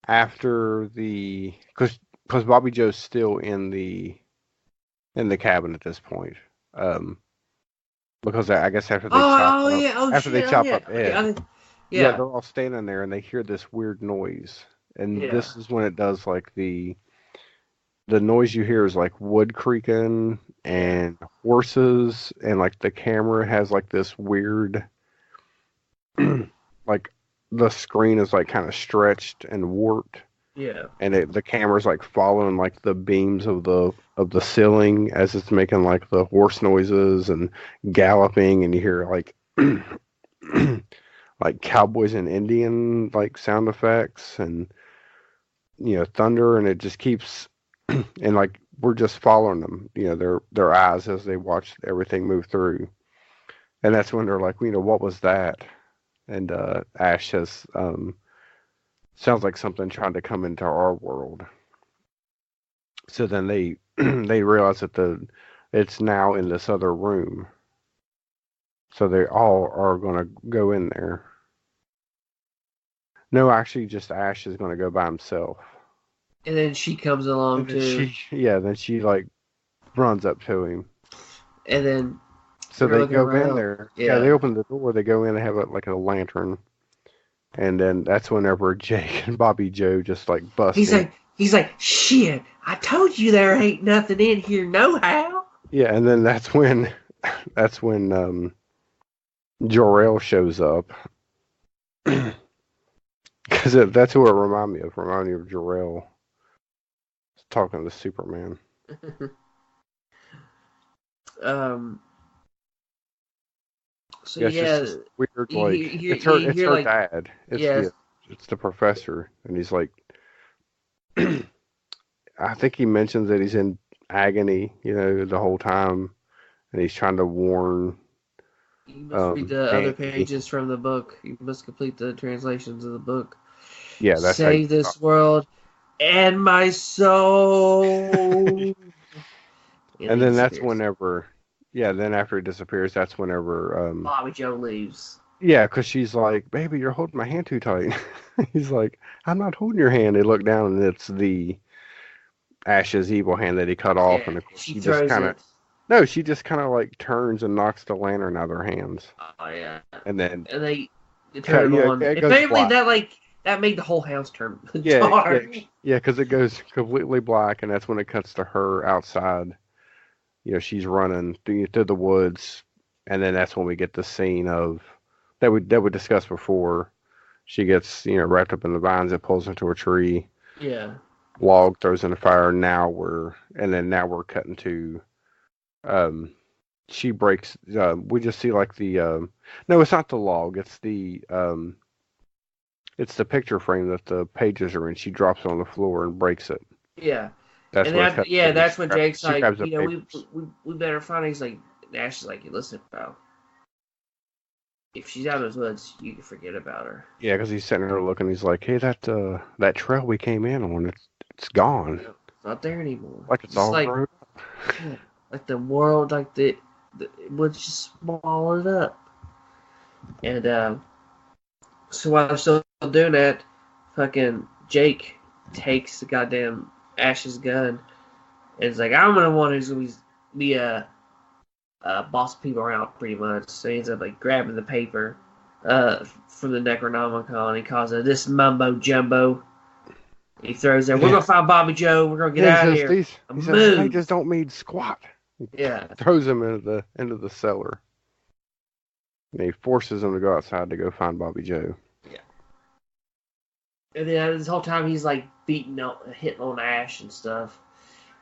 After because Bobby Joe's still in the cabin at this point. Because I guess after they chop up Ed, they're all standing there and they hear this weird noise, and this is when it does like the noise you hear is like wood creaking and horses, and like the camera has like this weird, like the screen is like kind of stretched and warped. Yeah. And the camera's like following like the beams of the ceiling as it's making like the horse noises and galloping, and you hear like like cowboys and Indian like sound effects and thunder, and it just keeps and like we're just following them, their eyes as they watch everything move through. And that's when they're like, what was that? And Ash says, sounds like something trying to come into our world. So then they realize that it's now in this other room. So they all are going to go in there. No, actually, just Ash is going to go by himself. And then she comes along too. Then she like runs up to him. And then so they go in there. Yeah, they open the door. They go in and have like a lantern. And then that's whenever Jake and Bobby Joe just like bust in. He's like, shit, I told you there ain't nothing in here no how. Yeah, and then that's when Jor-El shows up. Because that's who it reminded me of. Reminded me of Jor-El talking to Superman. So yeah, it's just weird. Like it's her like, dad. It's the professor, and he's like, I think he mentions that he's in agony, the whole time, and he's trying to warn. You must read the other pages from the book. You must complete the translations of the book. Yeah, that's save this world and my soul. And then that's whenever Yeah, then after he disappears, that's whenever Bobby Joe leaves. yeah, because she's like, "Baby, you're holding my hand too tight." He's like, "I'm not holding your hand." They look down, and it's the Ash's evil hand that he cut off, Yeah, and of course she she just throws kind of it. no, she just kind of like turns and knocks the lantern out of their hands, Oh yeah, and then and they turn it yeah, on. it And goes apparently black. that made the whole house turn Yeah, yeah, dark. yeah, because it goes completely black, and that's when it cuts to her outside. She's running through the woods, and then that's when we get the scene of that we discussed before. She gets wrapped up in the vines and pulls into a tree. Yeah, Log throws in the fire. Now we're cutting to um, she breaks. We just see like the no, it's not the log. It's the picture frame that the pages are in. She drops it on the floor and breaks it. yeah. That's And what it cuts to. that's when Jake's She like, grabs the papers. we better find her. He's like, Nash is like, listen, pal, if she's out of the woods, you can forget about her. Yeah, because he's sitting there looking. He's like, "Hey, that trail we came in on, it's gone. It's not there anymore. Like it's Just all like, grown." yeah, like the world, like the it was just swallowed up. And so while I'm still doing that, fucking Jake takes the goddamn Ash's gun and is like, I'm gonna want who's gonna be boss people around pretty much. So he ends up like grabbing the paper from the Necronomicon. He calls it this mumbo jumbo. He throws there. We're gonna find Bobby Joe. We're gonna get out of here. He says they just don't mean squat. Yeah. Throws him into the cellar. And he forces him to go outside to go find Bobby Joe. Yeah. And then this whole time he's like hitting on Ash and stuff.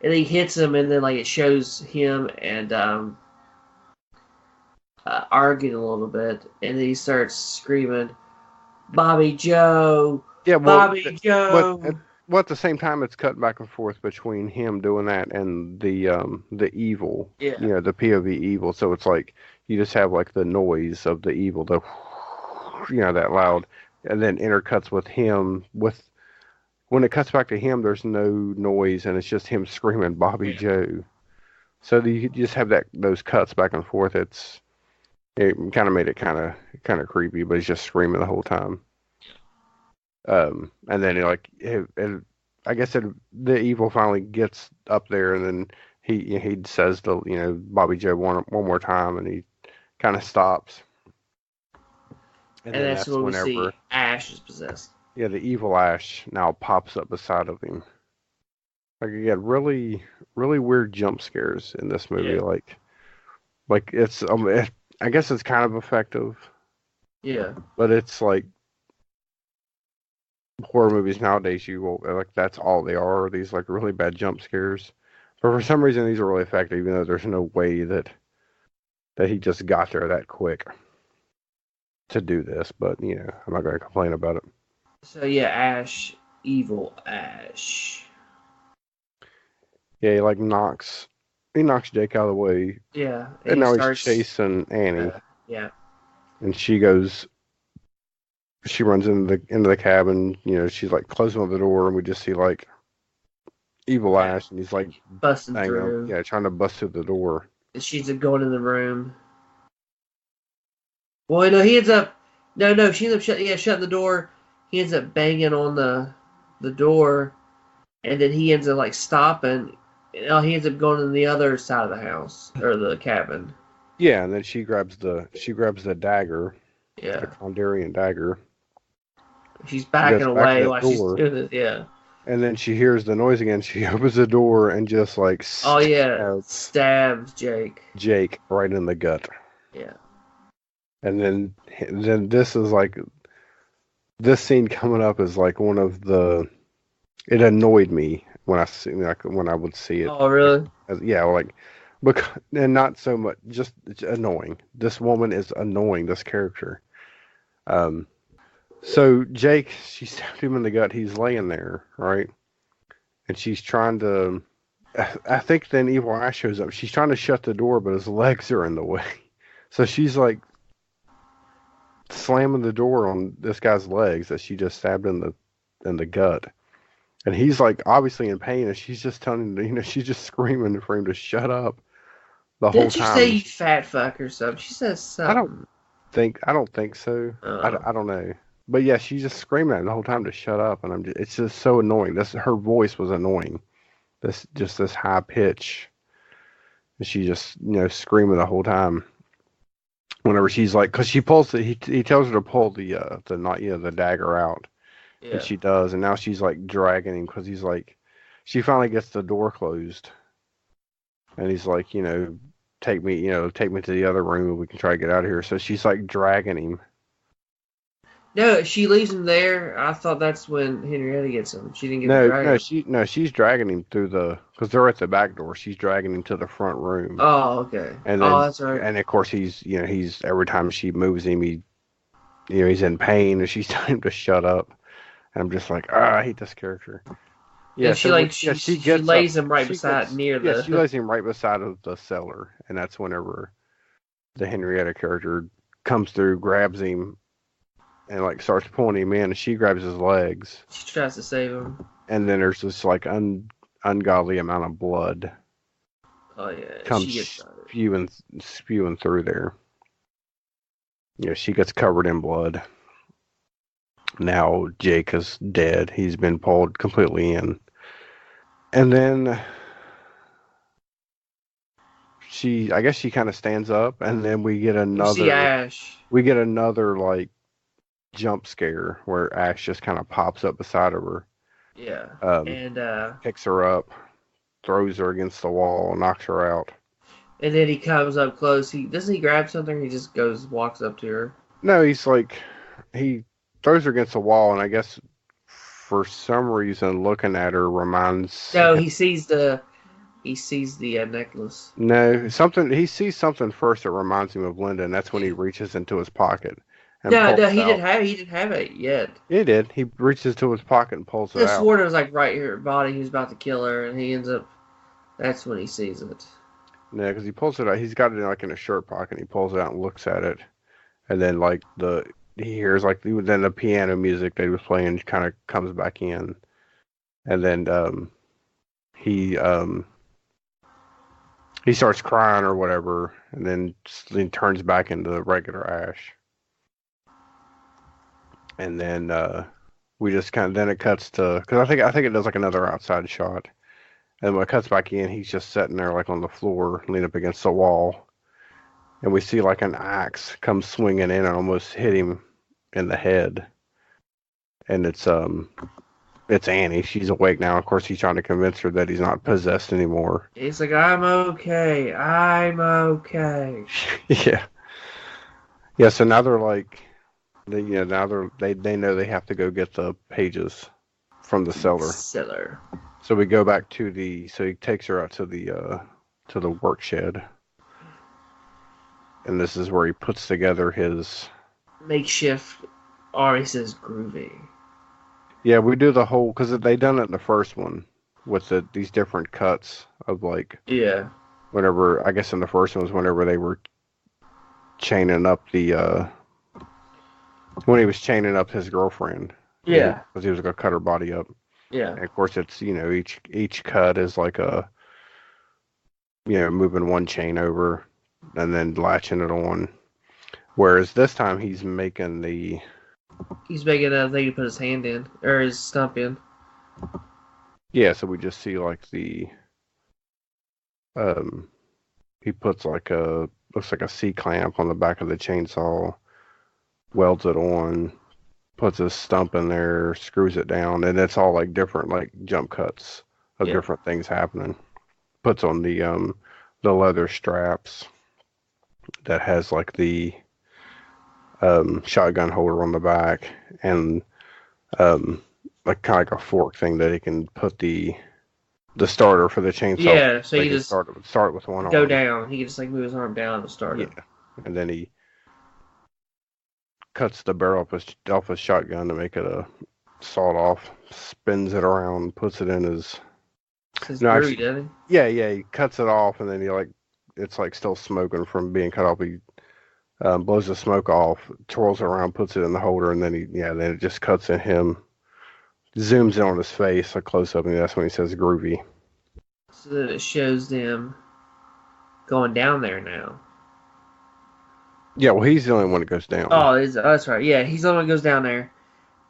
And he hits him, and then like it shows him and arguing a little bit, and then he starts screaming, "Bobby Joe, Yeah, well, Bobby Joe!" Well, at the same time, it's cut back and forth between him doing that and the evil. Yeah. The POV evil. So it's like you just have like the noise of the evil, that loud, and then intercuts with him. When it cuts back to him, there's no noise, and it's just him screaming Bobby Joe. So you just have those cuts back and forth. It kind of made it kind of creepy, but he's just screaming the whole time. And then I guess the evil finally gets up there, and then he says Bobby Joe one more time, and he kind of stops. And that's when we see Ash is possessed. Yeah, the evil Ash now pops up beside of him. Like again, really, really weird jump scares in this movie. Yeah. Like it's I guess it's kind of effective. Yeah. But it's like horror movies nowadays, you will like that's all they are. These like really bad jump scares. But for some reason, these are really effective, even though there's no way that he just got there that quick to do this. But I'm not going to complain about it. So yeah, Ash, evil Ash. Yeah, he knocks Jake out of the way. Yeah, and now he's chasing Annie. Yeah. And she runs into the cabin. She's like closing the door, and we just see like evil Ash, and he's like busting through. Yeah, trying to bust through the door. She's going in the room. Well, no, he ends up. No, she ends up shutting the door. He ends up banging on the door, and then he ends up like stopping. He ends up going to the other side of the house or the cabin. Yeah, and then she grabs the dagger. Yeah, the Kondarian dagger. She's backing away while she's doing this. Yeah. And then she hears the noise again. She opens the door and just like stabs Jake right in the gut. Yeah. And then this is like this scene coming up is like one of the. It annoyed me when I would see it. Oh really? And not so much, just it's annoying. This woman is annoying. This character. So Jake, she stabbed him in the gut. He's laying there, right? And she's trying to. I think then Evil Ash shows up. She's trying to shut the door, but his legs are in the way. So she's like slamming the door on this guy's legs that she just stabbed in the gut. And he's like obviously in pain, and she's just telling him, she's just screaming for him to shut up. the whole Didn't you say time. you fat fuck or something? She says I don't something. I don't think so. Oh. I don't know. But yeah, she's just screaming at him the whole time to shut up, and it's just so annoying. This her voice was annoying. This high pitch, and she just screaming the whole time. Whenever she's like, because she pulls he tells her to pull the not the dagger out, and Yeah. she does, and now she's like dragging him because he's like, she finally gets the door closed, and he's like, take me to the other room and we can try to get out of here. So she's like dragging him. No, she leaves him there. I thought that's when Henrietta gets him. She didn't get to No, drag no, him. she's dragging him through because they're at the back door. She's dragging him to the front room, Oh, okay. and Oh, then that's right. and of course he's every time she moves him, he's in pain, and she's telling him to shut up. And I'm just like, I hate this character. Yeah, And she she lays him right beside near yeah, she the. lays him right beside of the cellar, and that's whenever the Henrietta character comes through, grabs him, and like starts pulling him in, and she grabs his legs, She tries to save him. and then there's this like ungodly amount of blood Oh yeah, comes she gets shot. spewing through there. Yeah, she gets covered in blood. Now Jake is dead. He's been pulled completely in. And then I guess she kind of stands up, and then we get You see Ash. another like jump scare where Ash just kind of pops up beside of her, Yeah. um, picks her up, throws her against the wall, knocks her out. And then he comes up close. Doesn't he grab something? He just walks up to her. No, he throws her against the wall, and I guess for some reason looking at her reminds. No, he sees the necklace. No, he sees something first that reminds him of Linda, and that's when he reaches into his pocket and No, pulls he out. didn't have it yet. He did. He reaches into his pocket and pulls it I out. swore it was like right here, body. He was about to kill her, and he ends up. That's when he sees it. No, because he pulls it out. He's got it like in a shirt pocket. And he pulls it out and looks at it, and then like he hears like then the piano music that he was playing kind of comes back in, and then he starts crying or whatever, and then turns back into regular Ash. And then we just then it cuts to, because I think it does like another outside shot, and when it cuts back in, he's just sitting there like on the floor, leaning up against the wall, and we see like an axe come swinging in and almost hit him in the head, and it's Annie. She's awake now. Of course, he's trying to convince her that he's not possessed anymore. He's like, I'm okay. I'm okay. Yeah. Yeah. So now they're like, they know they have to go get the pages from the cellar. So we go back to so he takes her out to the work shed, and this is where he puts together his makeshift. Or he says groovy. Yeah, we do the whole, because they done it in the first one with these different cuts of like, yeah, whenever, I guess in the first one was whenever they were chaining up when he was chaining up his girlfriend. Yeah, because he was gonna cut her body up. Yeah, and of course it's each cut is like moving one chain over and then latching it on. Whereas this time he's making a thing to put his hand in, or his stump in. Yeah, so we just see like he puts like looks like a C-clamp on the back of the chainsaw, welds it on, puts his stump in there, screws it down, and it's all like different like jump cuts of different things happening. Puts on the leather straps that has like the shotgun holder on the back, and like kind of like a fork thing that he can put the starter for the chainsaw. Yeah, so you just start with one go arm. down. He can just like move his arm down to start it. And then he cuts the barrel off his shotgun to make it a sawed off, spins it around, puts it in his. Brewery, doesn't he? Yeah, he cuts it off, and then it's like still smoking from being cut off. He blows the smoke off, twirls it around, puts it in the holder, and then then it just cuts in him. Zooms in on his face, a close up, and that's when he says groovy. So then it shows them going down there now. Yeah, well, he's the only one that goes down. Oh, that's right. Yeah, he's the only one who goes down there.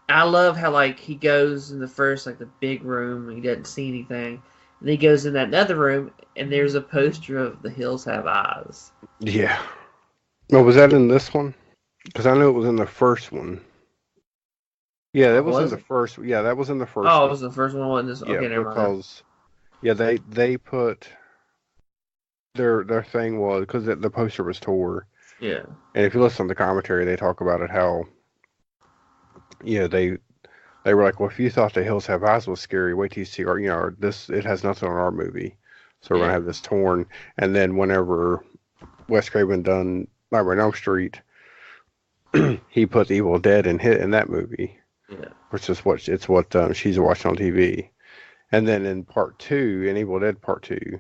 I love how like he goes in the first like the big room and he doesn't see anything. And he goes in that other room and there's a poster of The Hills Have Eyes. Yeah. Oh, was that in this one? Because I know it was in the first one. Yeah, that was in the first. Yeah, that was in the first. Oh, it was the first one. Wasn't this? Yeah, Okay, never mind. because they put their thing was because the poster was tore. Yeah. And if you listen to the commentary, they talk about it how they were like, well, if you thought The Hills Have Eyes was scary, wait till you see our this. It has nothing on our movie, so we're gonna have this torn. And then whenever Wes Craven done Nightmare on Elm Street, he put The Evil Dead in that movie. Yeah. Which is what she's watching on TV. And then in part 2, in Evil Dead Part 2,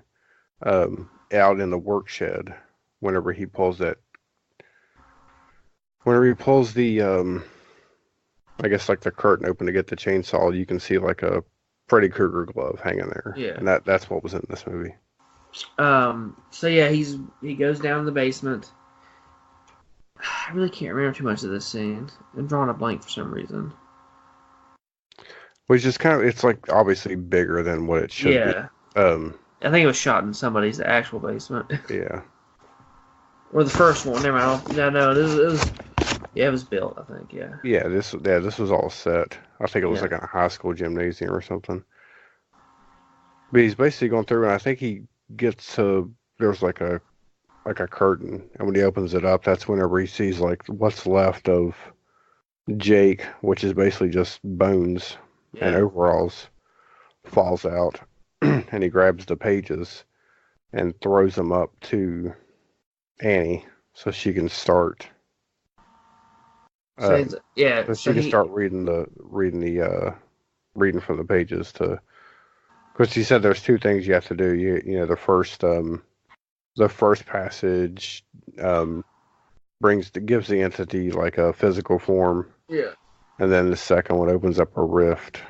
out in the work shed, whenever he pulls the I guess like the curtain open to get the chainsaw, you can see like a Freddy Krueger glove hanging there. Yeah. And that's what was in this movie. So yeah, he goes down in the basement. I really can't remember too much of this scene. I'm drawing a blank for some reason. Which is it's like obviously bigger than what it should be. Yeah. I think it was shot in somebody's actual basement. Yeah. Or the first one. Never mind. No, it was built, I think, yeah. Yeah, this was all set. I think it was like in a high school gymnasium or something. But he's basically going through, and I think he gets to there's like a curtain, and when he opens it up, that's whenever he sees like what's left of Jake, which is basically just bones and overalls, falls out, and he grabs the pages and throws them up to Annie so she can start. So she can start reading from the pages to. Because he said there's two things you have to do. You know, the first passage gives the entity like a physical form. Yeah. And then the second one opens up a rift.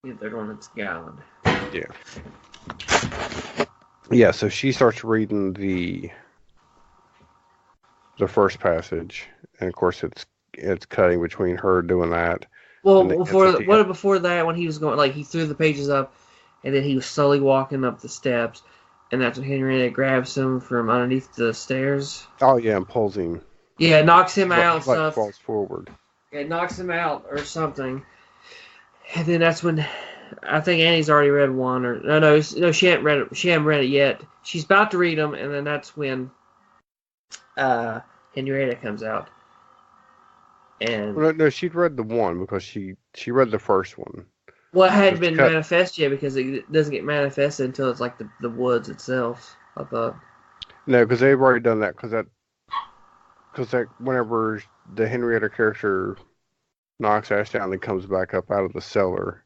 The third one it's gowned. Yeah. Yeah, so she starts reading the first passage, and of course it's cutting between her doing that. Well, before that, when he was going, like he threw the pages up, and then he was slowly walking up the steps, and that's when Henrietta grabs him from underneath the stairs. Oh yeah, and pulls him. Yeah, knocks him out and stuff. Falls forward. It knocks him out or something, and then that's when I think Annie's already read one, or no, she hadn't read it. She hadn't read it yet. She's about to read them, and then that's when Henrietta comes out. And no, she'd read the one because she read the first one. Well, it hadn't been manifest yet because it doesn't get manifested until it's like the woods itself, I thought. No, because they've already done that. Because whenever the Henrietta character knocks Ash down and comes back up out of the cellar,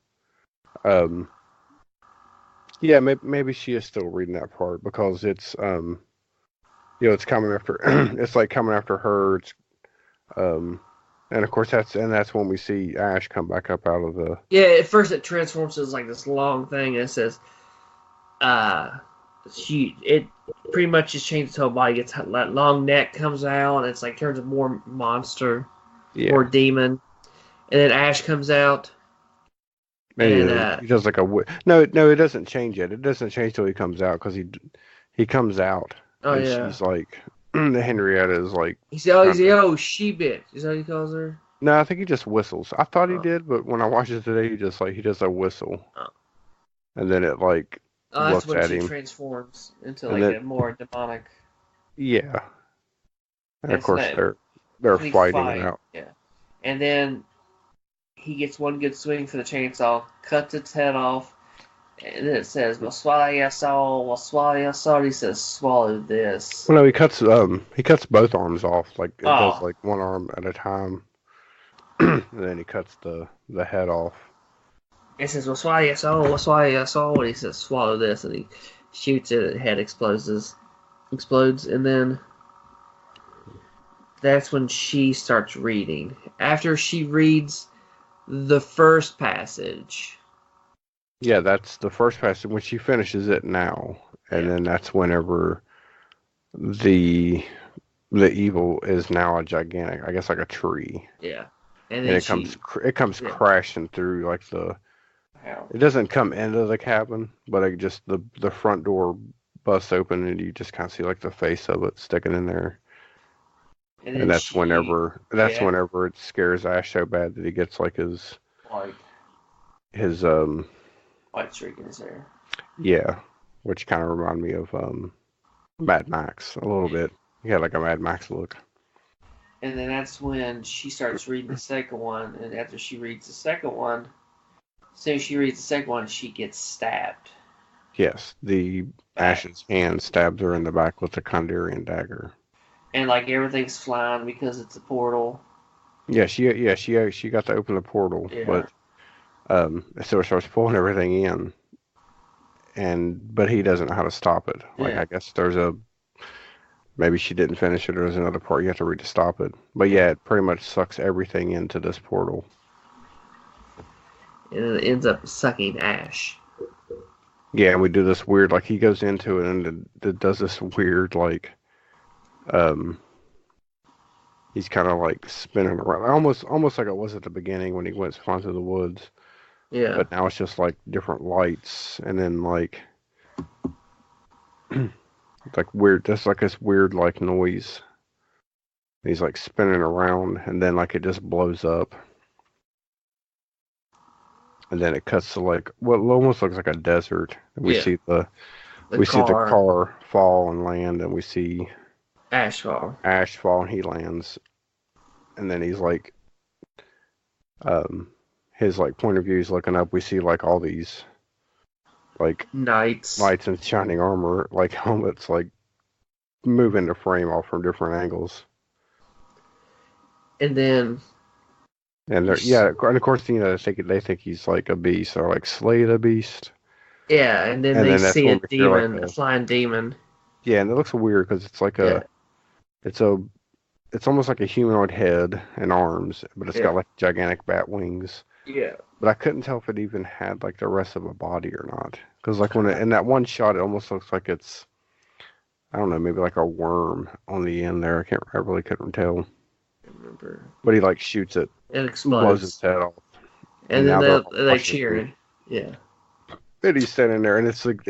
yeah, maybe she is still reading that part because it's it's coming after it's like coming after her. It's and of course that's when we see Ash come back up out of the. Yeah, at first it transforms as like this long thing, and it says, it pretty much just changes its whole body. Gets that long neck comes out, and it's like turns into more monster, more demon, and then Ash comes out. And he does like no, it doesn't change yet. It doesn't change till he comes out because he comes out. Oh and yeah. She's like. The Henrietta is like. He said, she bitch. Is that what he calls her? No, I think he just whistles. I thought he did, but when I watched it today, he does a whistle. Oh. And then it like looks at him. That's when she transforms into like a more demonic. Yeah. And of course they're fighting it out. Yeah. And then he gets one good swing for the chainsaw, cuts its head off, and then it says, "We'll swallow your soul. We'll swallow your soul." He says, "Swallow this." Well, no, he cuts both arms off. Like it does like one arm at a time, and then he cuts the head off. It says, "We'll swallow your soul. We'll swallow your soul." And he says, "Swallow this," and he shoots it. The head explodes, and then that's when she starts reading. After she reads the first passage. Yeah, that's the first passage when she finishes it now, and then that's whenever the evil is now a gigantic, I guess, like a tree, Yeah. And and then it comes yeah. crashing through like the. How? It doesn't come into the cabin, but it just the front door busts open, and you just kind of see like the face of it sticking in there. And And then that's whenever it scares Ash so bad that he gets like like his white streak in his hair. yeah, which kind of remind me of Mad Max a little bit. He had like a Mad Max look. And then that's when she starts reading the second one, and after she reads the second one, as soon as she reads the second one, she gets stabbed. Yes, the Ash's hand stabs her in the back with the Kandarian dagger. And like everything's flying because it's a portal. She got to open the portal, Yeah. but so it starts pulling everything in, but he doesn't know how to stop it. Like Yeah. I guess maybe she didn't finish it, or there's another part you have to read to stop it. But yeah, it pretty much sucks everything into this portal. And it ends up sucking Ash. Yeah, and we do this weird, like he goes into it and it does this weird, like, he's kind of like spinning around, almost like it was at the beginning when he went onto the woods. Yeah. But now it's just like different lights, and then like, like weird, just like this weird like noise. He's like spinning around, and then like it just blows up. And then it cuts to like what almost looks like a desert. And we see the car fall and land, and we see Ash fall, and he lands. And then he's like, his like point of view is looking up. We see like all these like knights and shining armor, like helmets, like move into frame all from different angles. And then. And and of course, they think he's like a beast, or like slay the beast. Yeah, and then they see a demon, a flying demon. Yeah, and it looks weird because it's like it's almost like a humanoid head and arms, but it's got like gigantic bat wings. Yeah. But I couldn't tell if it even had like the rest of a body or not, because like in that one shot, it almost looks like it's, I don't know, maybe like a worm on the end there. I really couldn't tell. Remember. But he like shoots it. It explodes. Blows his head off. And then they cheer. Yeah. And he's standing there, and it's like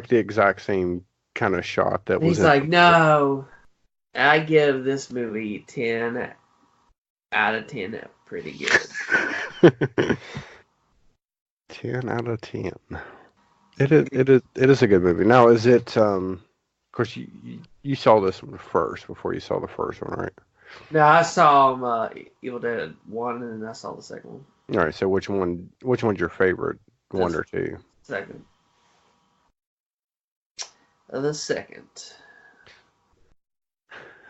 the exact same kind of shot that was. He's like, no, I give this movie 10 out of 10. Pretty good. 10 out of 10. It is a good movie. Now, is it? Of course, you saw this one first before you saw the first one, right? No, I saw Evil Dead 1, and then I saw the second one. All right, so which one's your favorite, one or two? Second. The second.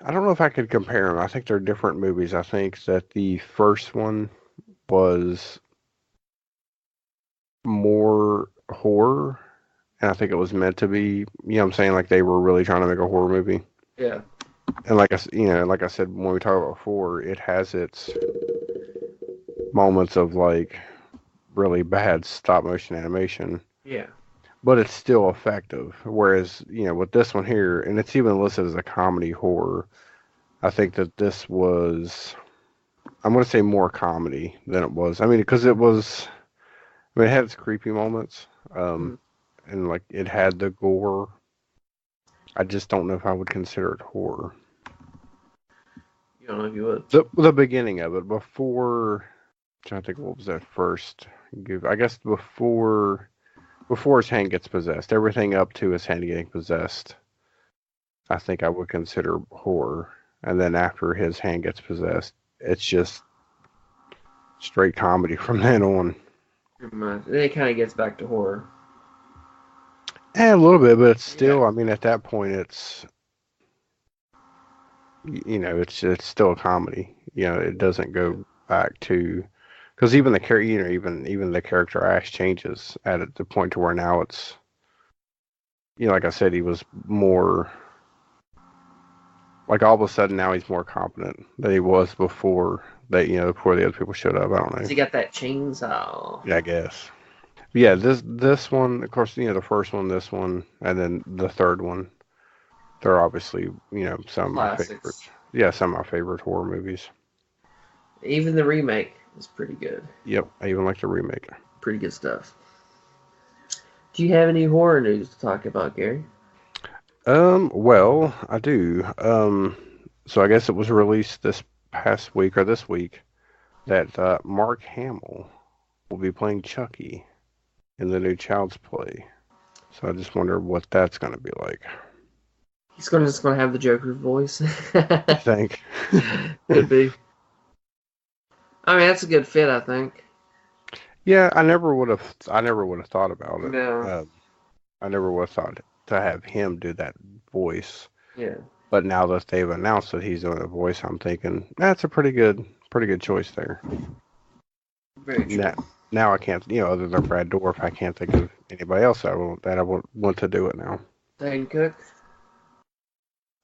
I don't know if I could compare them. I think they're different movies. I think that the first one was more horror, and I think it was meant to be, you know what I'm saying, like they were really trying to make a horror movie. Yeah. And like I said when we talked about before, it has its moments of like really bad stop motion animation. Yeah. But it's still effective. Whereas, with this one here, and it's even listed as a comedy horror, I think that this was, I'm going to say more comedy than it was. I mean, because it had its creepy moments, and like it had the gore. I just don't know if I would consider it horror. You don't know if you would? The beginning of it, before, I'm trying to think what was that first. I guess before his hand gets possessed, everything up to his hand getting possessed, I think I would consider horror. And then after his hand gets possessed, it's just straight comedy from then on. Then it kind of gets back to horror. A little bit, but it's still, I mean, at that point, it's, it's still a comedy. It doesn't go back to, because even the even the character Ash changes at the point to where now it's, like I said, he was more, like all of a sudden now he's more competent than he was before before the other people showed up. I don't know. 'Cause he got that chainsaw. Yeah, I guess. Yeah, this one, of course, the first one, this one, and then the third one. they're obviously, some of my favorites. Classics. Yeah, some of my favorite horror movies. Even the remake is pretty good. Yep, I even like the remake. Pretty good stuff. Do you have any horror news to talk about, Gary? Well, I do. So I guess it was released this past week or this week that Mark Hamill will be playing Chucky in the new Child's Play. So I just wonder what that's going to be like. He's just gonna have the Joker's voice. I think. Could be. I mean, that's a good fit, I think. Yeah, I never would have thought about it. No. I never would have thought to have him do that voice. Yeah. But now that they've announced that he's doing a voice, I'm thinking that's a pretty good choice there. Very true. Now I can't, other than Brad Dourif, I can't think of anybody else that I would want to do it now. Dane Cook.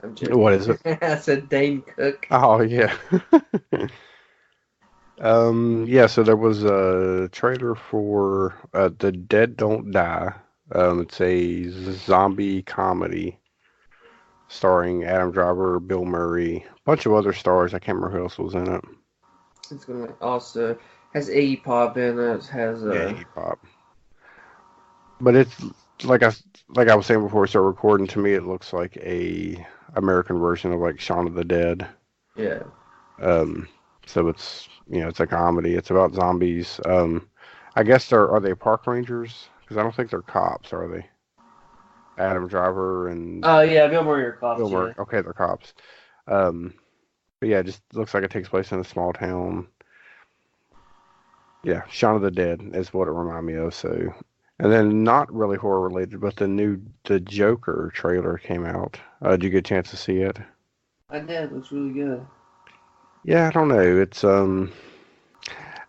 I'm joking. What is it? I said Dane Cook. Oh yeah. Yeah. So there was a trailer for The Dead Don't Die. It's a zombie comedy starring Adam Driver, Bill Murray, a bunch of other stars. I can't remember who else was in it. It's gonna also has Iggy Pop in it. Has Iggy Pop. But it's like I was saying before we started recording. To me, it looks like a American version of like Shaun of the Dead. Yeah. So it's it's a comedy. It's about zombies. I guess are they park rangers? Because I don't think they're cops, are they? Adam Driver and Oh yeah, Bill Murray are cops. Bill Murray. Yeah. Okay, they're cops. But yeah, it just looks like it takes place in a small town. Yeah, Shaun of the Dead is what it reminded me of. So, and then not really horror related, but the Joker trailer came out. Did you get a chance to see it? I did. It looks really good. Yeah, I don't know. It's I don't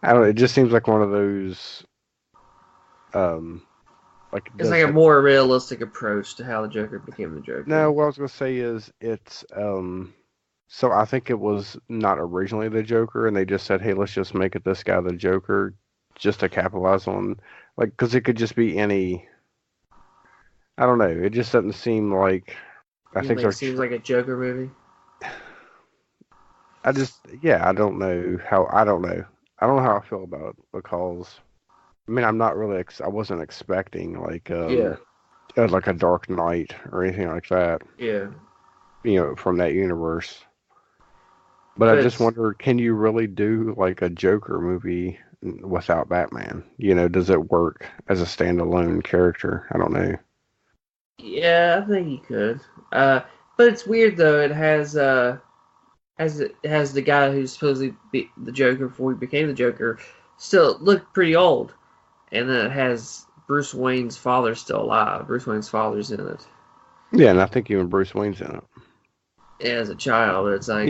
know. It just seems like one of those like It's like a more realistic approach to how the Joker became the Joker. No, what I was gonna say is it's so I think it was not originally the Joker, and they just said, hey, let's just make it this guy the Joker, just to capitalize on, like, because it could just be any. I don't know. It just doesn't seem like. I think it seems like a Joker movie. I don't know how. I don't know how I feel about it because, I mean, I'm not really. I wasn't expecting like like a Dark Knight or anything like that. Yeah. From that universe. But I just wonder, can you really do like a Joker movie without Batman? Does it work as a standalone character? I don't know. Yeah, I think you could. But it's weird though. It has the guy who's supposed to be the Joker before he became the Joker still looked pretty old, and then it has Bruce Wayne's father still alive. Bruce Wayne's father's in it. Yeah, and I think even Bruce Wayne's in it. As a child, it's like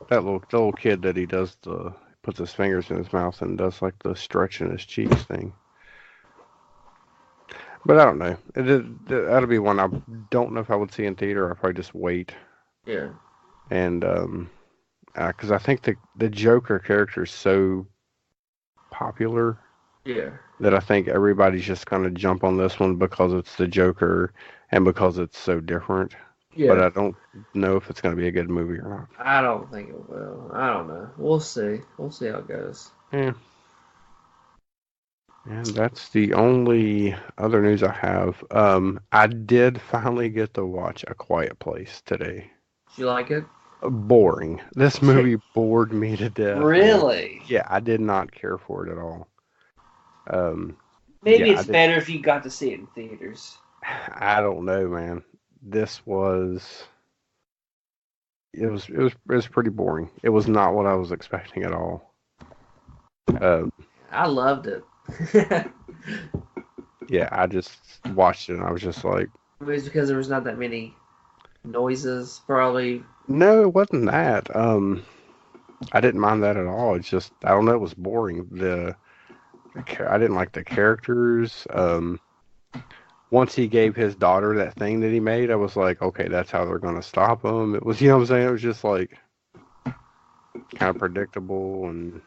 that little kid that he does puts his fingers in his mouth and does like the stretching his cheeks thing. But I don't know. That'll be one I don't know if I would see in theater. I'll probably just wait. Yeah. And because I think the Joker character is so popular. Yeah. That I think everybody's just gonna jump on this one because it's the Joker and because it's so different. Yeah. But I don't know if it's gonna be a good movie or not. I don't think it will. I don't know. We'll see. We'll see how it goes. Yeah. And that's the only other news I have. I did finally get to watch A Quiet Place today. Did you like it? Boring. This movie bored me to death. Really? Yeah, I did not care for it at all. Maybe it's better if you got to see it in theaters. I don't know, man. This was. It was pretty boring. It was not what I was expecting at all. I loved it. Yeah, I just watched it and I was just like. Maybe it's because there was not that many noises, probably. No, it wasn't that. I didn't mind that at all. It's just I don't know. It was boring. I didn't like the characters. Once he gave his daughter that thing that he made, I was like, okay, that's how they're gonna stop him. It was, what I'm saying? It was just like kind of predictable and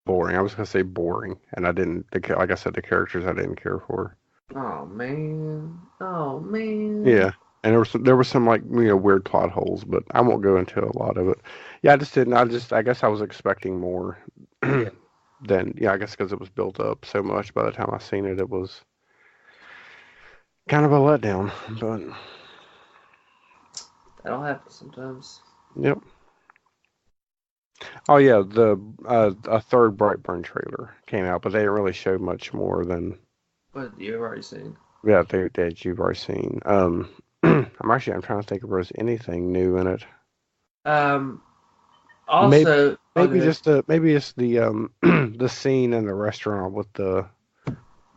boring. I was gonna say boring, and I didn't. Like I said, the characters I didn't care for. Oh man. Oh man. Yeah, And there was some like weird plot holes, but I won't go into a lot of it. Yeah, I just didn't. I guess I was expecting more Yeah. than I guess because it was built up so much. By the time I seen it, it was kind of a letdown. But That'll happen sometimes. yep. Oh yeah, the a third Brightburn trailer came out, but they didn't really show much more than But you've already seen. that you've already seen. I'm trying to think if there's anything new in it. Um. Maybe Also, okay. maybe it's the the scene in the restaurant with the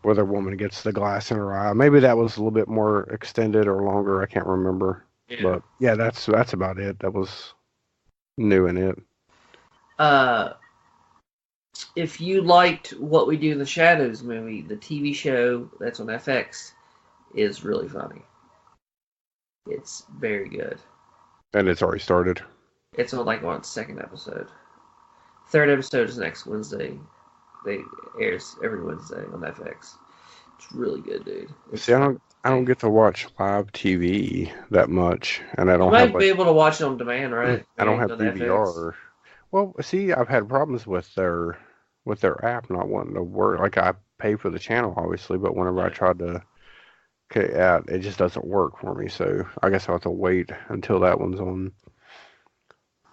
where the woman gets the glass in her eye. Maybe that was a little bit more extended or longer. I can't remember. Yeah. But yeah, that's about it. That was new in it. Uh, if you liked What We Do in the Shadows movie, the TV show that's on FX is really funny. It's very good. And it's already started. It's on its second episode. Third episode is next Wednesday. They airs every Wednesday on FX. It's really good, dude. It's See, I don't get to watch live TV that much, and I You don't have might like be able to watch it on demand, right? I don't have On FX. DVR. Well, see, I've had problems with their app not wanting to work. Like I pay for the channel, obviously, but whenever I Yeah. tried to get out, it just doesn't work for me. So I guess I'll have to wait until that one's on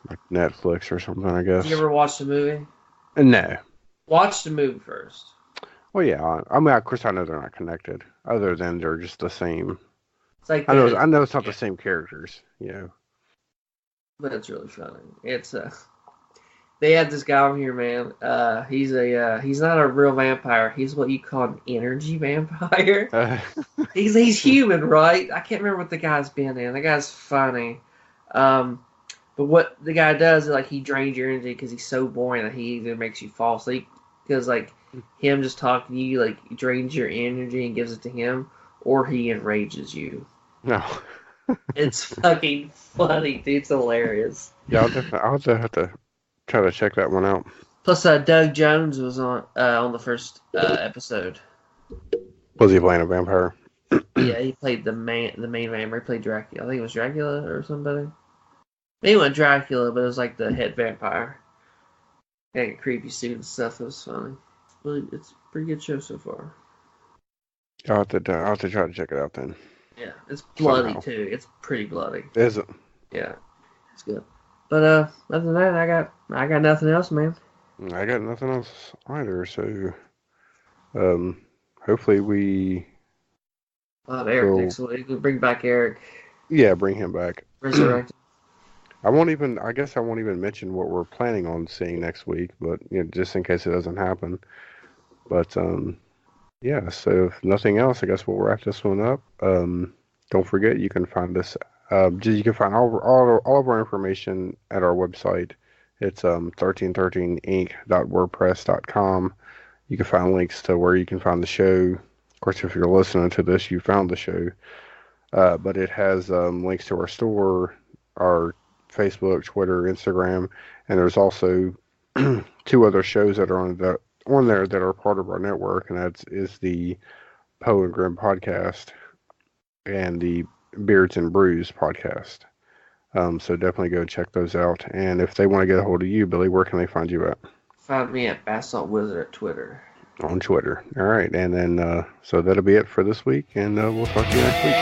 like Netflix or something. I Did you guess. ever watch the movie? No. Watch the movie first. Well, yeah. I mean, of course, I know they're not connected, other than they're just the same. It's like I know it's not the yeah, same characters. You know. but it's really funny. It's they had this guy on here, man. He's not a real vampire. He's what you call an energy vampire. Uh, He's human, right? I can't remember what the guy's been in. The guy's funny. But what the guy does is like he drains your energy because he's so boring that he either makes you fall asleep because like him just talking to you like drains your energy and gives it to him, or he enrages you. no. It's fucking funny, dude. It's hilarious. Yeah, I'll just have to try to check that one out. Plus, Doug Jones was on the first episode. Was he playing a vampire? Yeah, he played the main vampire. He played Dracula. I think it was Dracula or somebody. Maybe it wasn't Dracula, but it was like the head vampire. Got a creepy suit and stuff. It was funny. It's a pretty good show so far. I'll have to try to check it out then. Yeah, it's bloody Somehow. too. It's pretty bloody. Is it? Yeah, it's good. But other than that, I got nothing else, man. I got nothing else either. So, hopefully we I'll have Eric will. next week. We'll bring back Eric. Yeah, bring him back. Resurrected. I won't even. I guess I won't even mention what we're planning on seeing next week, but just in case it doesn't happen. But yeah. So if nothing else, I guess we'll wrap this one up. Don't forget you can find us. You can find all of our information at our website. It's 1313inc.wordpress.com. You can find links to where you can find the show. Of course, if you're listening to this, you found the show. But it has links to our store, our Facebook, Twitter, Instagram, and there's also two other shows that are on there that are part of our network, and that is the Poe and Grim podcast and the Beards and Brews podcast. So definitely go check those out. And if they want to get a hold of you, Billy, where can they find you at? Find me at Basalt Wizard at Twitter. On Twitter. All right, and then so that'll be it for this week, and we'll talk to you next week.